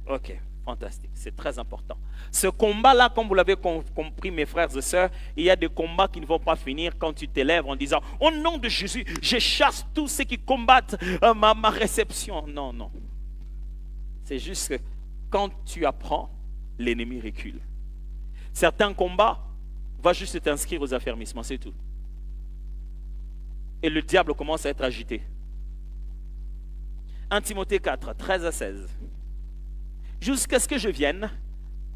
Ok, fantastique, c'est très important. Ce combat-là, comme vous l'avez compris, mes frères et sœurs, il y a des combats qui ne vont pas finir quand tu t'élèves en disant « Au nom de Jésus, je chasse tous ceux qui combattent ma réception. » Non, non. C'est juste que quand tu apprends, l'ennemi recule. Certains combats vont juste t'inscrire aux affermissements, c'est tout. Et le diable commence à être agité. 1 Timothée 4, 13 à 16. Jusqu'à ce que je vienne,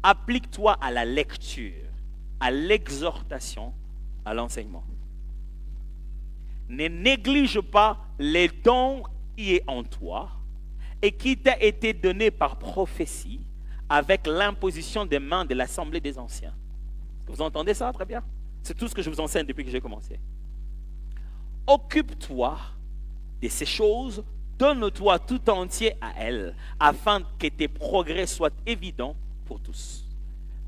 applique-toi à la lecture, à l'exhortation, à l'enseignement. Ne néglige pas les dons qui est en toi et qui t'a été donné par prophétie avec l'imposition des mains de l'Assemblée des anciens. Vous entendez ça très bien? C'est tout ce que je vous enseigne depuis que j'ai commencé. Occupe-toi de ces choses, donne-toi tout entier à elles, afin que tes progrès soient évidents pour tous.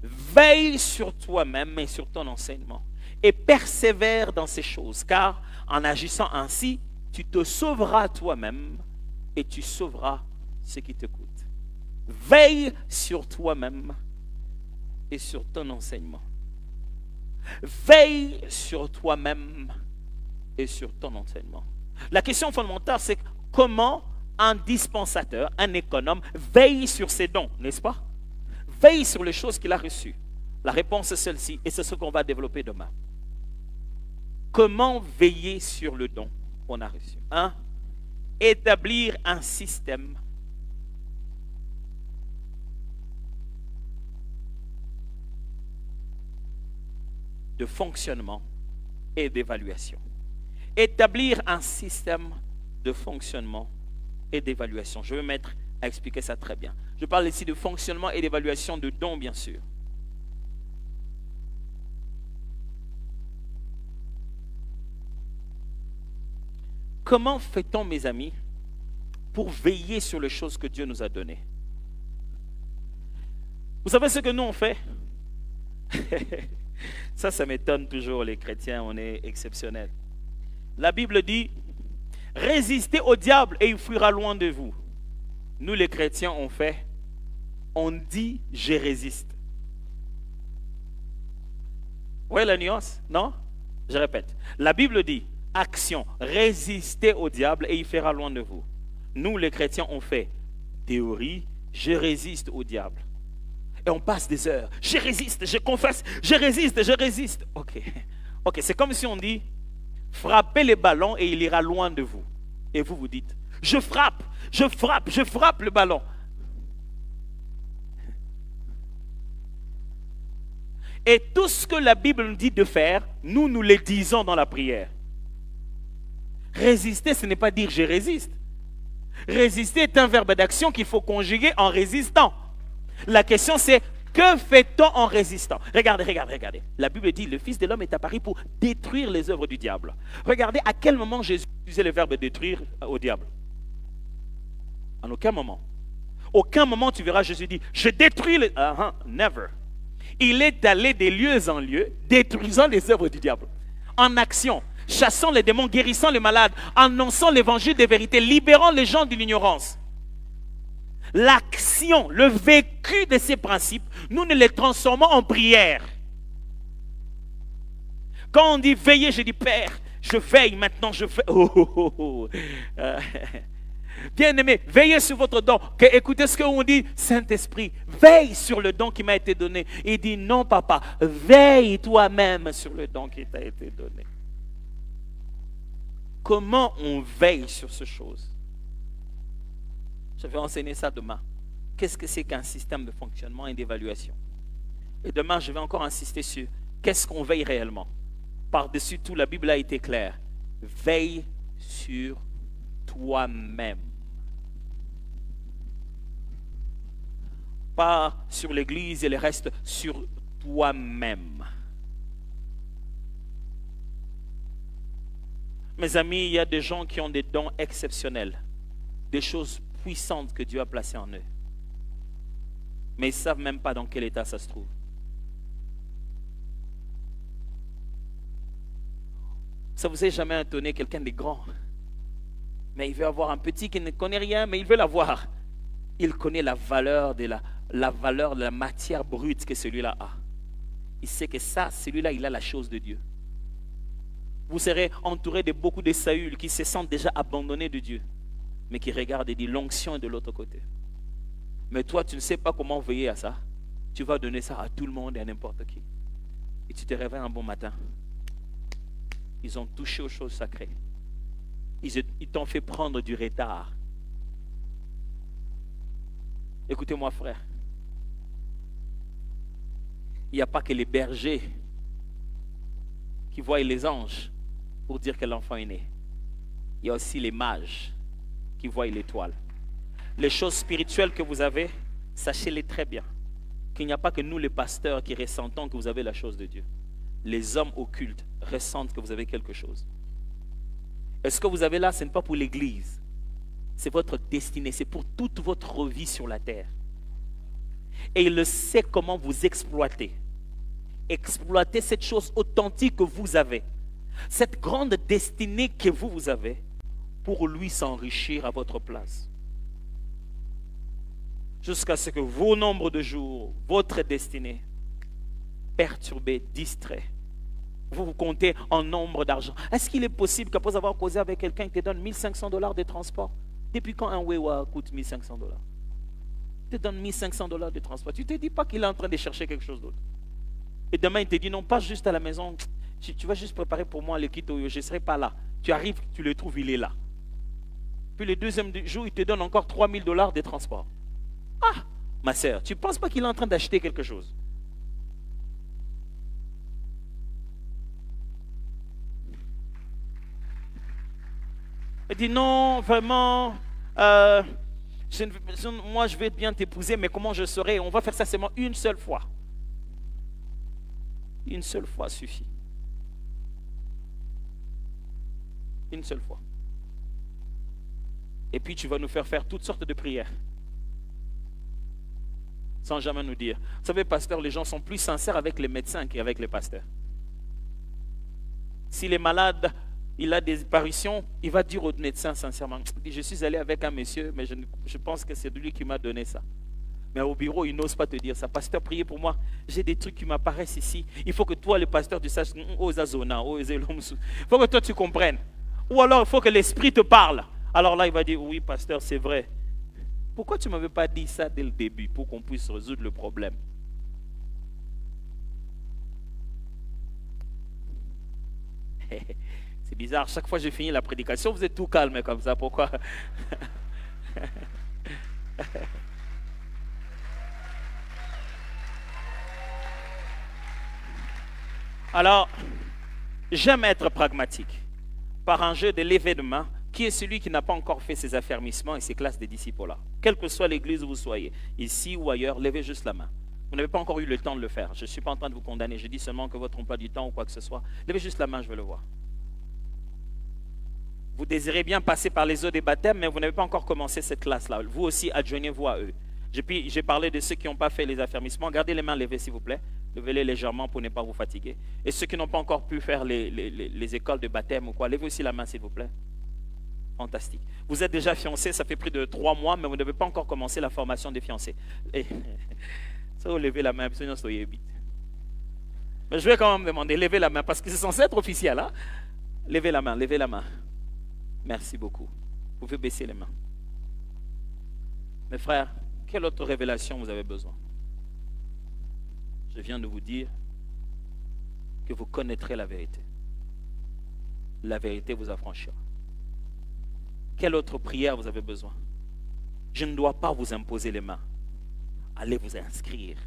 Veille sur toi-même et sur ton enseignement, et persévère dans ces choses, car en agissant ainsi, tu te sauveras toi-même et tu sauveras ceux qui t'écoutent. Veille sur toi-même et sur ton enseignement. Veille sur toi-même et sur ton enseignement. La question fondamentale, c'est comment un dispensateur, un économe, veille sur ses dons, n'est-ce pas? Veille sur les choses qu'il a reçues. La réponse est celle-ci, et c'est ce qu'on va développer demain. Comment veiller sur le don qu'on a reçu? 1. Établir un système de fonctionnement et d'évaluation. Établir un système de fonctionnement et d'évaluation. Je vais me mettre à expliquer ça très bien. Je parle ici de fonctionnement et d'évaluation de dons, bien sûr. Comment fait-on, mes amis, pour veiller sur les choses que Dieu nous a données? Vous savez ce que nous on fait? Ça m'étonne toujours, les chrétiens, on est exceptionnels. La Bible dit, résistez au diable et il fuira loin de vous. Nous, les chrétiens, on dit, je résiste. Vous voyez la nuance? Non? Je répète. La Bible dit, action, résistez au diable et il fuira loin de vous. Nous, les chrétiens, on fait théorie, je résiste au diable. Et on passe des heures. Je résiste, je confesse, je résiste, je résiste. Ok, c'est comme si on dit, frappez les ballons et il ira loin de vous. Et vous, vous dites, je frappe le ballon. Et tout ce que la Bible nous dit de faire, nous le disons dans la prière. Résister, ce n'est pas dire je résiste. Résister est un verbe d'action qu'il faut conjuguer en résistant. La question c'est, que fait-on en résistant? Regardez. La Bible dit, le Fils de l'homme est apparu pour détruire les œuvres du diable. Regardez à quel moment Jésus utilisait le verbe détruire au diable. En aucun moment. Aucun moment tu verras Jésus dire, je détruis les... never. Il est allé des lieux en lieux, détruisant les œuvres du diable. En action, chassant les démons, guérissant les malades, annonçant l'évangile des vérités, libérant les gens de l'ignorance. L'action, le vécu de ces principes, nous ne les transformons en prière. Quand on dit veiller, je dis Père, je veille maintenant, je veille. Bien-aimé, veillez sur votre don. Écoutez ce qu'on dit, Saint-Esprit, veille sur le don qui m'a été donné. Il dit non, papa, veille toi-même sur le don qui t'a été donné. Comment on veille sur ces choses? Je vais enseigner ça demain. Qu'est-ce que c'est qu'un système de fonctionnement et d'évaluation? Et demain, je vais encore insister sur qu'est-ce qu'on veille réellement. Par-dessus tout, la Bible a été claire. Veille sur toi-même. Pas sur l'Église et le reste, sur toi-même. Mes amis, il y a des gens qui ont des dons exceptionnels, des choses puissantes que Dieu a placées en eux. Mais ils ne savent même pas dans quel état ça se trouve. Ça vous est jamais étonné, quelqu'un de grand, mais il veut avoir un petit qui ne connaît rien, mais il veut l'avoir. Il connaît la valeur de la matière brute que celui-là a. Il sait que ça, celui-là, il a la chose de Dieu. Vous serez entouré de beaucoup de Saül qui se sentent déjà abandonnés de Dieu, mais qui regardent et disent l'onction est de l'autre côté. Mais toi, tu ne sais pas comment veiller à ça. Tu vas donner ça à tout le monde et à n'importe qui. Et tu te réveilles un bon matin. Ils ont touché aux choses sacrées. Ils t'ont fait prendre du retard. Écoutez-moi, frère. il n'y a pas que les bergers qui voient les anges pour dire que l'enfant est né. Il y a aussi les mages qui voient l'étoile. Les choses spirituelles que vous avez, sachez-les très bien. Qu'il n'y a pas que nous les pasteurs qui ressentons que vous avez la chose de Dieu. Les hommes occultes ressentent que vous avez quelque chose. Et ce que vous avez là, ce n'est pas pour l'église. C'est votre destinée, c'est pour toute votre vie sur la terre. Et il sait comment vous exploiter. Exploiter cette chose authentique que vous avez. Cette grande destinée que vous avez pour lui s'enrichir à votre place. Jusqu'à ce que vos nombres de jours, votre destinée, perturbée, distrait, vous comptez en nombre d'argent. Est-ce qu'il est possible qu'après avoir causé avec quelqu'un qui te donne $1500 de transport, depuis quand un Wewa coûte $1500? Il te donne $1500 de transport. Tu ne te dis pas qu'il est en train de chercher quelque chose d'autre. Et demain, il te dit non, pas juste à la maison. Tu vas juste préparer pour moi le kit, je ne serai pas là. Tu arrives, tu le trouves, il est là. Puis le deuxième jour, il te donne encore $3000 de transport. Ah, ma soeur, tu ne penses pas qu'il est en train d'acheter quelque chose? Il dit non, vraiment, moi je vais bien t'épouser, mais comment je saurai? On va faire ça seulement une seule fois. Une seule fois suffit. Une seule fois. Et puis tu vas nous faire toutes sortes de prières. Sans jamais nous dire. Vous savez, pasteur, les gens sont plus sincères avec les médecins qu'avec les pasteurs. S'il est malade, il a des apparitions, il va dire au médecin sincèrement, je suis allé avec un monsieur, mais je pense que c'est lui qui m'a donné ça. Mais au bureau, il n'ose pas te dire ça. Pasteur, priez pour moi. J'ai des trucs qui m'apparaissent ici. Il faut que toi, le pasteur, tu saches, il faut que toi, tu comprennes. Ou alors, il faut que l'esprit te parle. Alors là, il va dire, oui, pasteur, c'est vrai. Pourquoi tu ne m'avais pas dit ça dès le début pour qu'on puisse résoudre le problème? C'est bizarre, chaque fois que j'ai fini la prédication, vous êtes tout calme comme ça. Pourquoi? Alors, j'aime être pragmatique. Par un jeu de lever de main, qui est celui qui n'a pas encore fait ses affermissements et ses classes des disciples-là? Quelle que soit l'église où vous soyez, ici ou ailleurs, levez juste la main. Vous n'avez pas encore eu le temps de le faire. Je ne suis pas en train de vous condamner. Je dis seulement que votre emploi du temps ou quoi que ce soit. Levez juste la main, je veux le voir. Vous désirez bien passer par les eaux des baptêmes, mais vous n'avez pas encore commencé cette classe-là. Vous aussi, adjoignez-vous à eux. J'ai parlé de ceux qui n'ont pas fait les affermissements. Gardez les mains levées, s'il vous plaît. Levez-les légèrement pour ne pas vous fatiguer. Et ceux qui n'ont pas encore pu faire les écoles de baptême ou quoi, levez aussi la main, s'il vous plaît. Fantastique. Vous êtes déjà fiancés, ça fait plus de 3 mois, mais vous n'avez pas encore commencé la formation des fiancés. Et, ça, vous levez la main, sinon soyez vite. Mais je vais quand même demander, levez la main, parce que c'est censé être officiel. Hein? Levez la main, levez la main. Merci beaucoup. Vous pouvez baisser les mains. Mes frères, quelle autre révélation vous avez besoin? Je viens de vous dire que vous connaîtrez la vérité. La vérité vous affranchira. Quelle autre prière vous avez besoin? Je ne dois pas vous imposer les mains. Allez vous inscrire.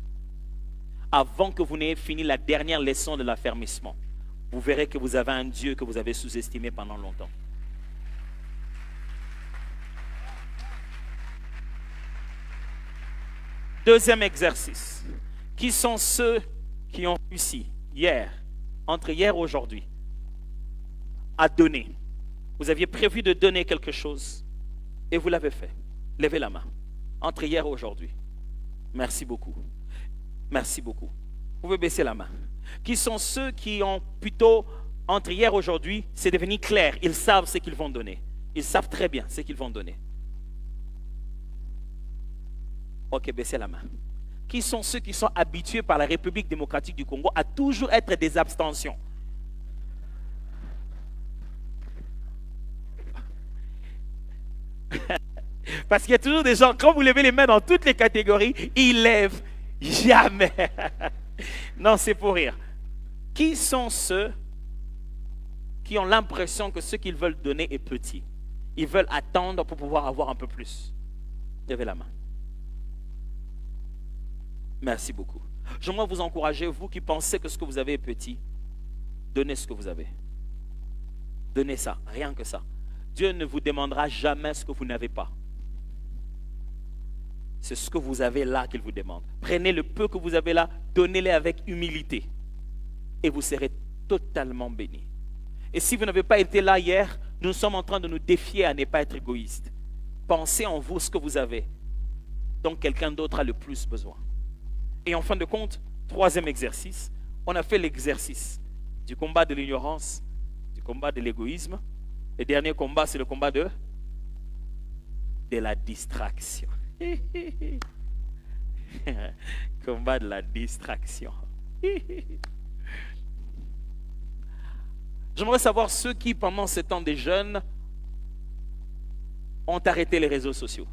Avant que vous n'ayez fini la dernière leçon de l'affermissement, vous verrez que vous avez un Dieu que vous avez sous-estimé pendant longtemps. Deuxième exercice. Qui sont ceux qui ont réussi hier, entre hier et aujourd'hui, à donner? Vous aviez prévu de donner quelque chose et vous l'avez fait. Levez la main. Entre hier et aujourd'hui. Merci beaucoup. Merci beaucoup. Vous pouvez baisser la main. Qui sont ceux qui ont plutôt, entre hier et aujourd'hui, c'est devenu clair. Ils savent ce qu'ils vont donner. Ils savent très bien ce qu'ils vont donner. Ok, baissez la main. Qui sont ceux qui sont habitués par la République démocratique du Congo à toujours être des abstentions? Parce qu'il y a toujours des gens, quand vous levez les mains dans toutes les catégories, ils lèvent jamais. Non, c'est pour rire. Qui sont ceux qui ont l'impression que ce qu'ils veulent donner est petit? Ils veulent attendre pour pouvoir avoir un peu plus. Levez la main. Merci beaucoup. J'aimerais vous encourager, vous qui pensez que ce que vous avez est petit, donnez ce que vous avez. Donnez ça, rien que ça. Dieu ne vous demandera jamais ce que vous n'avez pas. C'est ce que vous avez là qu'il vous demande. Prenez le peu que vous avez là, donnez-le avec humilité. Et vous serez totalement bénis. Et si vous n'avez pas été là hier, nous sommes en train de nous défier à ne pas être égoïstes. Pensez en vous ce que vous avez, dont quelqu'un d'autre a le plus besoin. Et en fin de compte, troisième exercice, on a fait l'exercice du combat de l'ignorance, du combat de l'égoïsme. Le dernier combat, c'est le combat de la distraction. Combat de la distraction. J'aimerais savoir ceux qui, pendant ce temps des jeunes, ont arrêté les réseaux sociaux.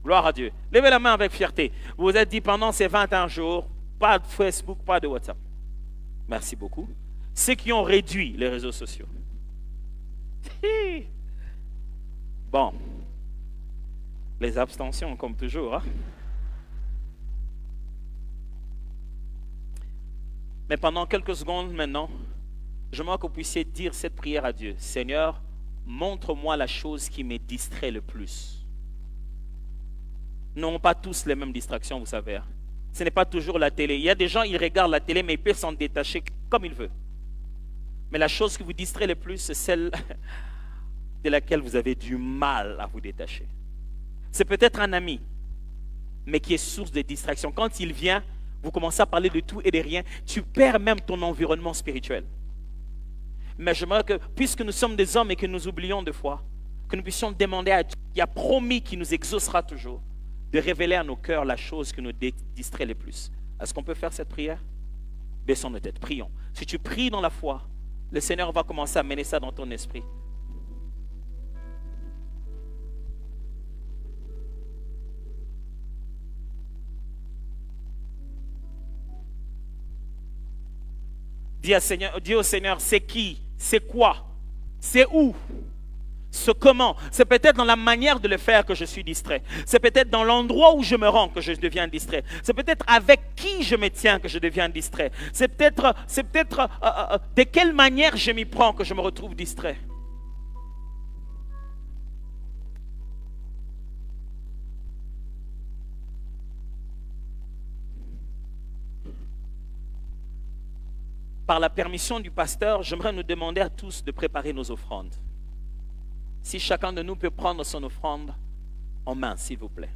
Gloire à Dieu. Levez la main avec fierté. Vous vous êtes dit pendant ces 21 jours, pas de Facebook, pas de WhatsApp. Merci beaucoup. Ceux qui ont réduit les réseaux sociaux. Bon. Les abstentions, comme toujours. Hein? Mais pendant quelques secondes maintenant, j'aimerais que vous puissiez dire cette prière à Dieu. Seigneur, montre-moi la chose qui me distrait le plus. Nous n'avons pas tous les mêmes distractions, vous savez. Hein? Ce n'est pas toujours la télé. Il y a des gens, ils regardent la télé, mais ils peuvent s'en détacher comme ils veulent. Mais la chose qui vous distrait le plus, c'est celle de laquelle vous avez du mal à vous détacher. C'est peut-être un ami, mais qui est source de distraction. Quand il vient, vous commencez à parler de tout et de rien. Tu perds même ton environnement spirituel. Mais j'aimerais que, puisque nous sommes des hommes et que nous oublions des fois, que nous puissions demander à Dieu, qui a promis qu'il nous exaucera toujours, de révéler à nos cœurs la chose qui nous distrait le plus. Est-ce qu'on peut faire cette prière? Baissons nos têtes, prions. Si tu pries dans la foi, le Seigneur va commencer à mener ça dans ton esprit. Dis au Seigneur, c'est qui? C'est quoi? C'est où? Ce comment? C'est peut-être dans la manière de le faire que je suis distrait. C'est peut-être dans l'endroit où je me rends que je deviens distrait. C'est peut-être avec qui je me tiens que je deviens distrait. C'est peut-être de quelle manière je m'y prends que je me retrouve distrait. Par la permission du pasteur, j'aimerais nous demander à tous de préparer nos offrandes. Si chacun de nous peut prendre son offrande en main, s'il vous plaît.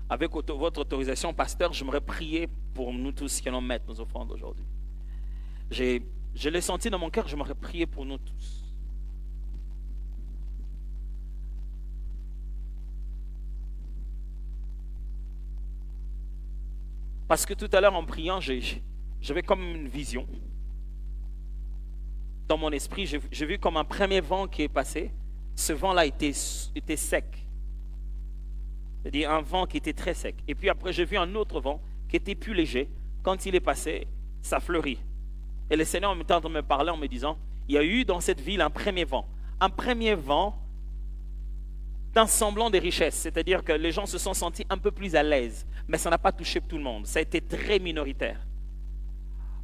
Avec votre autorisation, pasteur, j'aimerais prier pour nous tous qui allons mettre nos offrandes aujourd'hui. Je l'ai senti dans mon cœur, j'aimerais prier pour nous tous. Parce que tout à l'heure, en priant, j'avais comme une vision. Dans mon esprit, j'ai vu comme un premier vent qui est passé. Ce vent-là était sec. C'est-à-dire un vent qui était très sec. Et puis après, j'ai vu un autre vent qui était plus léger. Quand il est passé, ça fleurit. Et le Seigneur m'était en train de me parler en me disant, il y a eu dans cette ville un premier vent. Un premier vent d'un semblant de richesse. C'est-à-dire que les gens se sont sentis un peu plus à l'aise. Mais ça n'a pas touché tout le monde. Ça a été très minoritaire.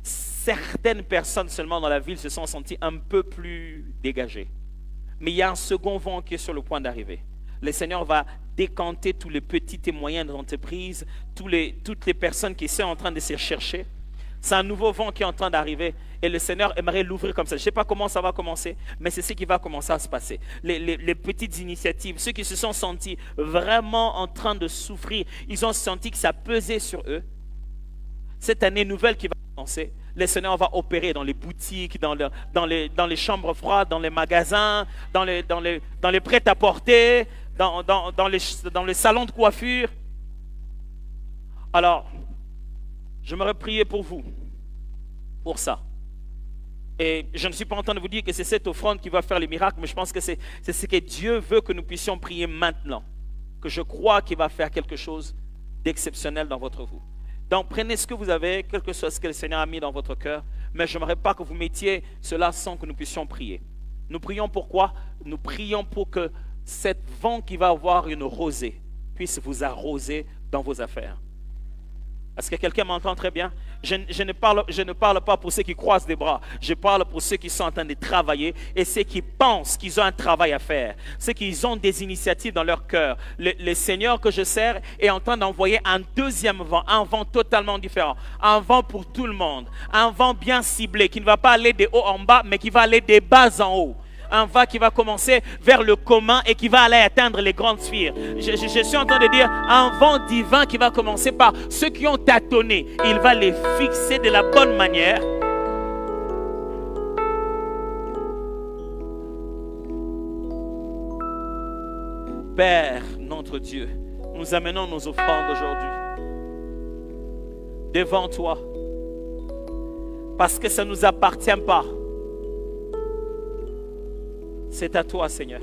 Certaines personnes seulement dans la ville se sont senties un peu plus dégagées. Mais il y a un second vent qui est sur le point d'arriver. Le Seigneur va décanter tous les petits et moyennes entreprises, toutes les personnes qui sont en train de se chercher. C'est un nouveau vent qui est en train d'arriver et le Seigneur aimerait l'ouvrir comme ça. Je ne sais pas comment ça va commencer, mais c'est ce qui va commencer à se passer. Les petites initiatives, ceux qui se sont sentis vraiment en train de souffrir, ils ont senti que ça pesait sur eux. Cette année nouvelle qui va commencer, le Seigneur va opérer dans les boutiques, dans les chambres froides, dans les magasins, dans les prêt-à-porter, dans les salons de coiffure. Alors, j'aimerais prier pour vous, pour ça. Et je ne suis pas en train de vous dire que c'est cette offrande qui va faire les miracles, mais je pense que c'est ce que Dieu veut que nous puissions prier maintenant. Que je crois qu'il va faire quelque chose d'exceptionnel dans votre vie. Donc prenez ce que vous avez, quel que soit ce que le Seigneur a mis dans votre cœur, mais je n'aimerais pas que vous mettiez cela sans que nous puissions prier. Nous prions pourquoi? Nous prions pour que cette vent qui va avoir une rosée puisse vous arroser dans vos affaires. Est-ce que quelqu'un m'entend très bien? Je ne parle pas pour ceux qui croisent les bras. Je parle pour ceux qui sont en train de travailler et ceux qui pensent qu'ils ont un travail à faire. Ceux qui ont des initiatives dans leur cœur. Le Seigneur que je sers est en train d'envoyer un deuxième vent, un vent totalement différent. Un vent pour tout le monde. Un vent bien ciblé qui ne va pas aller de haut en bas, mais qui va aller des bas en haut. Un vent qui va commencer vers le commun et qui va aller atteindre les grandes sphères. Je suis en train de dire un vent divin qui va commencer par ceux qui ont tâtonné. Il va les fixer de la bonne manière. Père, notre Dieu, nous amenons nos offrandes aujourd'hui devant toi parce que ça ne nous appartient pas. C'est à toi, Seigneur.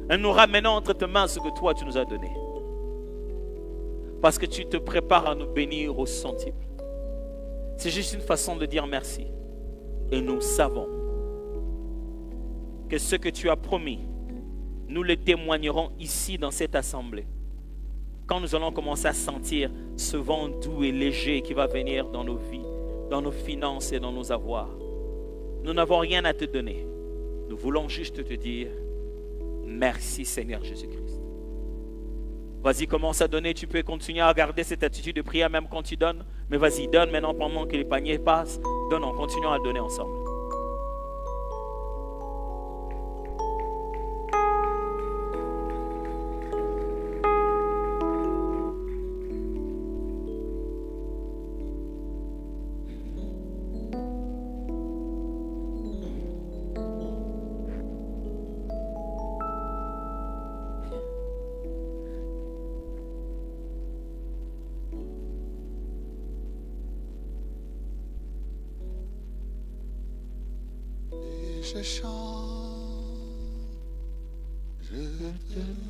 Et nous ramenons entre tes mains ce que toi tu nous as donné. Parce que tu te prépares à nous bénir au centuple. C'est juste une façon de dire merci. Et nous savons que ce que tu as promis, nous le témoignerons ici dans cette assemblée. Quand nous allons commencer à sentir ce vent doux et léger qui va venir dans nos vies, dans nos finances et dans nos avoirs. Nous n'avons rien à te donner. Nous voulons juste te dire merci Seigneur Jésus-Christ. Vas-y, commence à donner. Tu peux continuer à garder cette attitude de prière même quand tu donnes. Mais vas-y, donne maintenant pendant que les paniers passent. Donnons, continuons à donner ensemble. Je chante, je te loue.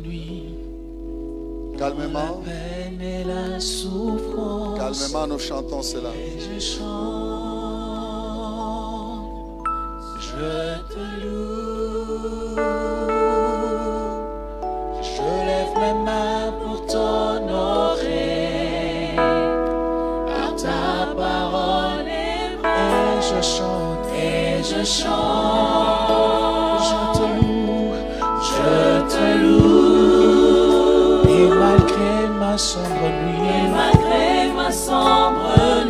Nuit, Calmement, la peine et la souffrance. calmement, nous chantons cela. Et je chante, je te loue. Je lève mes mains pour t'honorer. Par ta parole est vraie. Et je chante, je te loue, je te loue. Et malgré ma sombre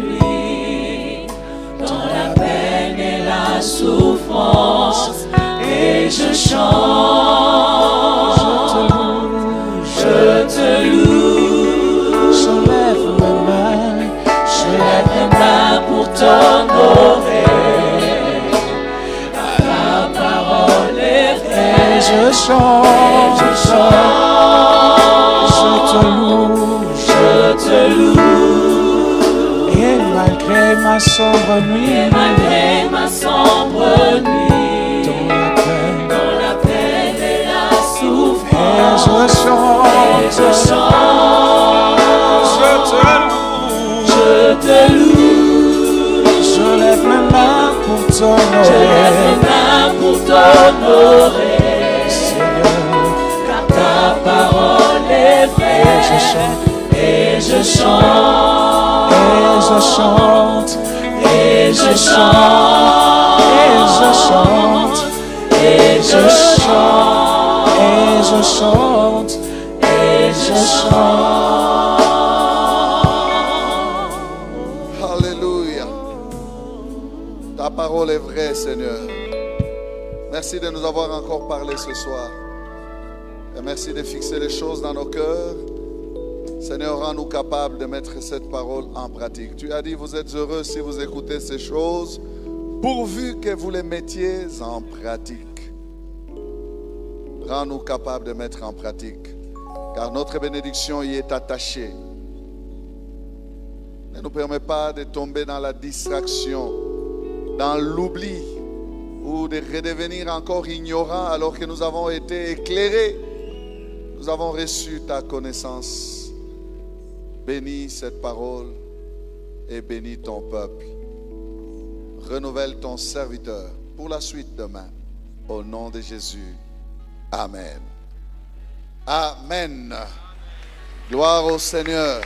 nuit, dans la peine et la souffrance, et je chante, je te loue. Je lève mes mains pour t'honorer. Ta parole est vraie. Et je chante, je te loue. Et malgré ma sombre nuit, dans la peine et la souffrance, et je chante, je te loue. Je lève mes mains pour t'honorer. Seigneur, car ta parole est vraie. Et je chante, et je chante, et je chante, et je chante, et je chante, et je chante. Alléluia. Ta parole est vraie, Seigneur. Merci de nous avoir encore parlé ce soir. Et merci de fixer les choses dans nos cœurs. Seigneur, rends-nous capables de mettre cette parole en pratique. Tu as dit, vous êtes heureux si vous écoutez ces choses, pourvu que vous les mettiez en pratique. Rends-nous capables de mettre en pratique, car notre bénédiction y est attachée. Ne nous permets pas de tomber dans la distraction, dans l'oubli, ou de redevenir encore ignorants alors que nous avons été éclairés. Nous avons reçu ta connaissance. Bénis cette parole et bénis ton peuple. Renouvelle ton serviteur pour la suite demain. Au nom de Jésus. Amen. Amen. Gloire au Seigneur.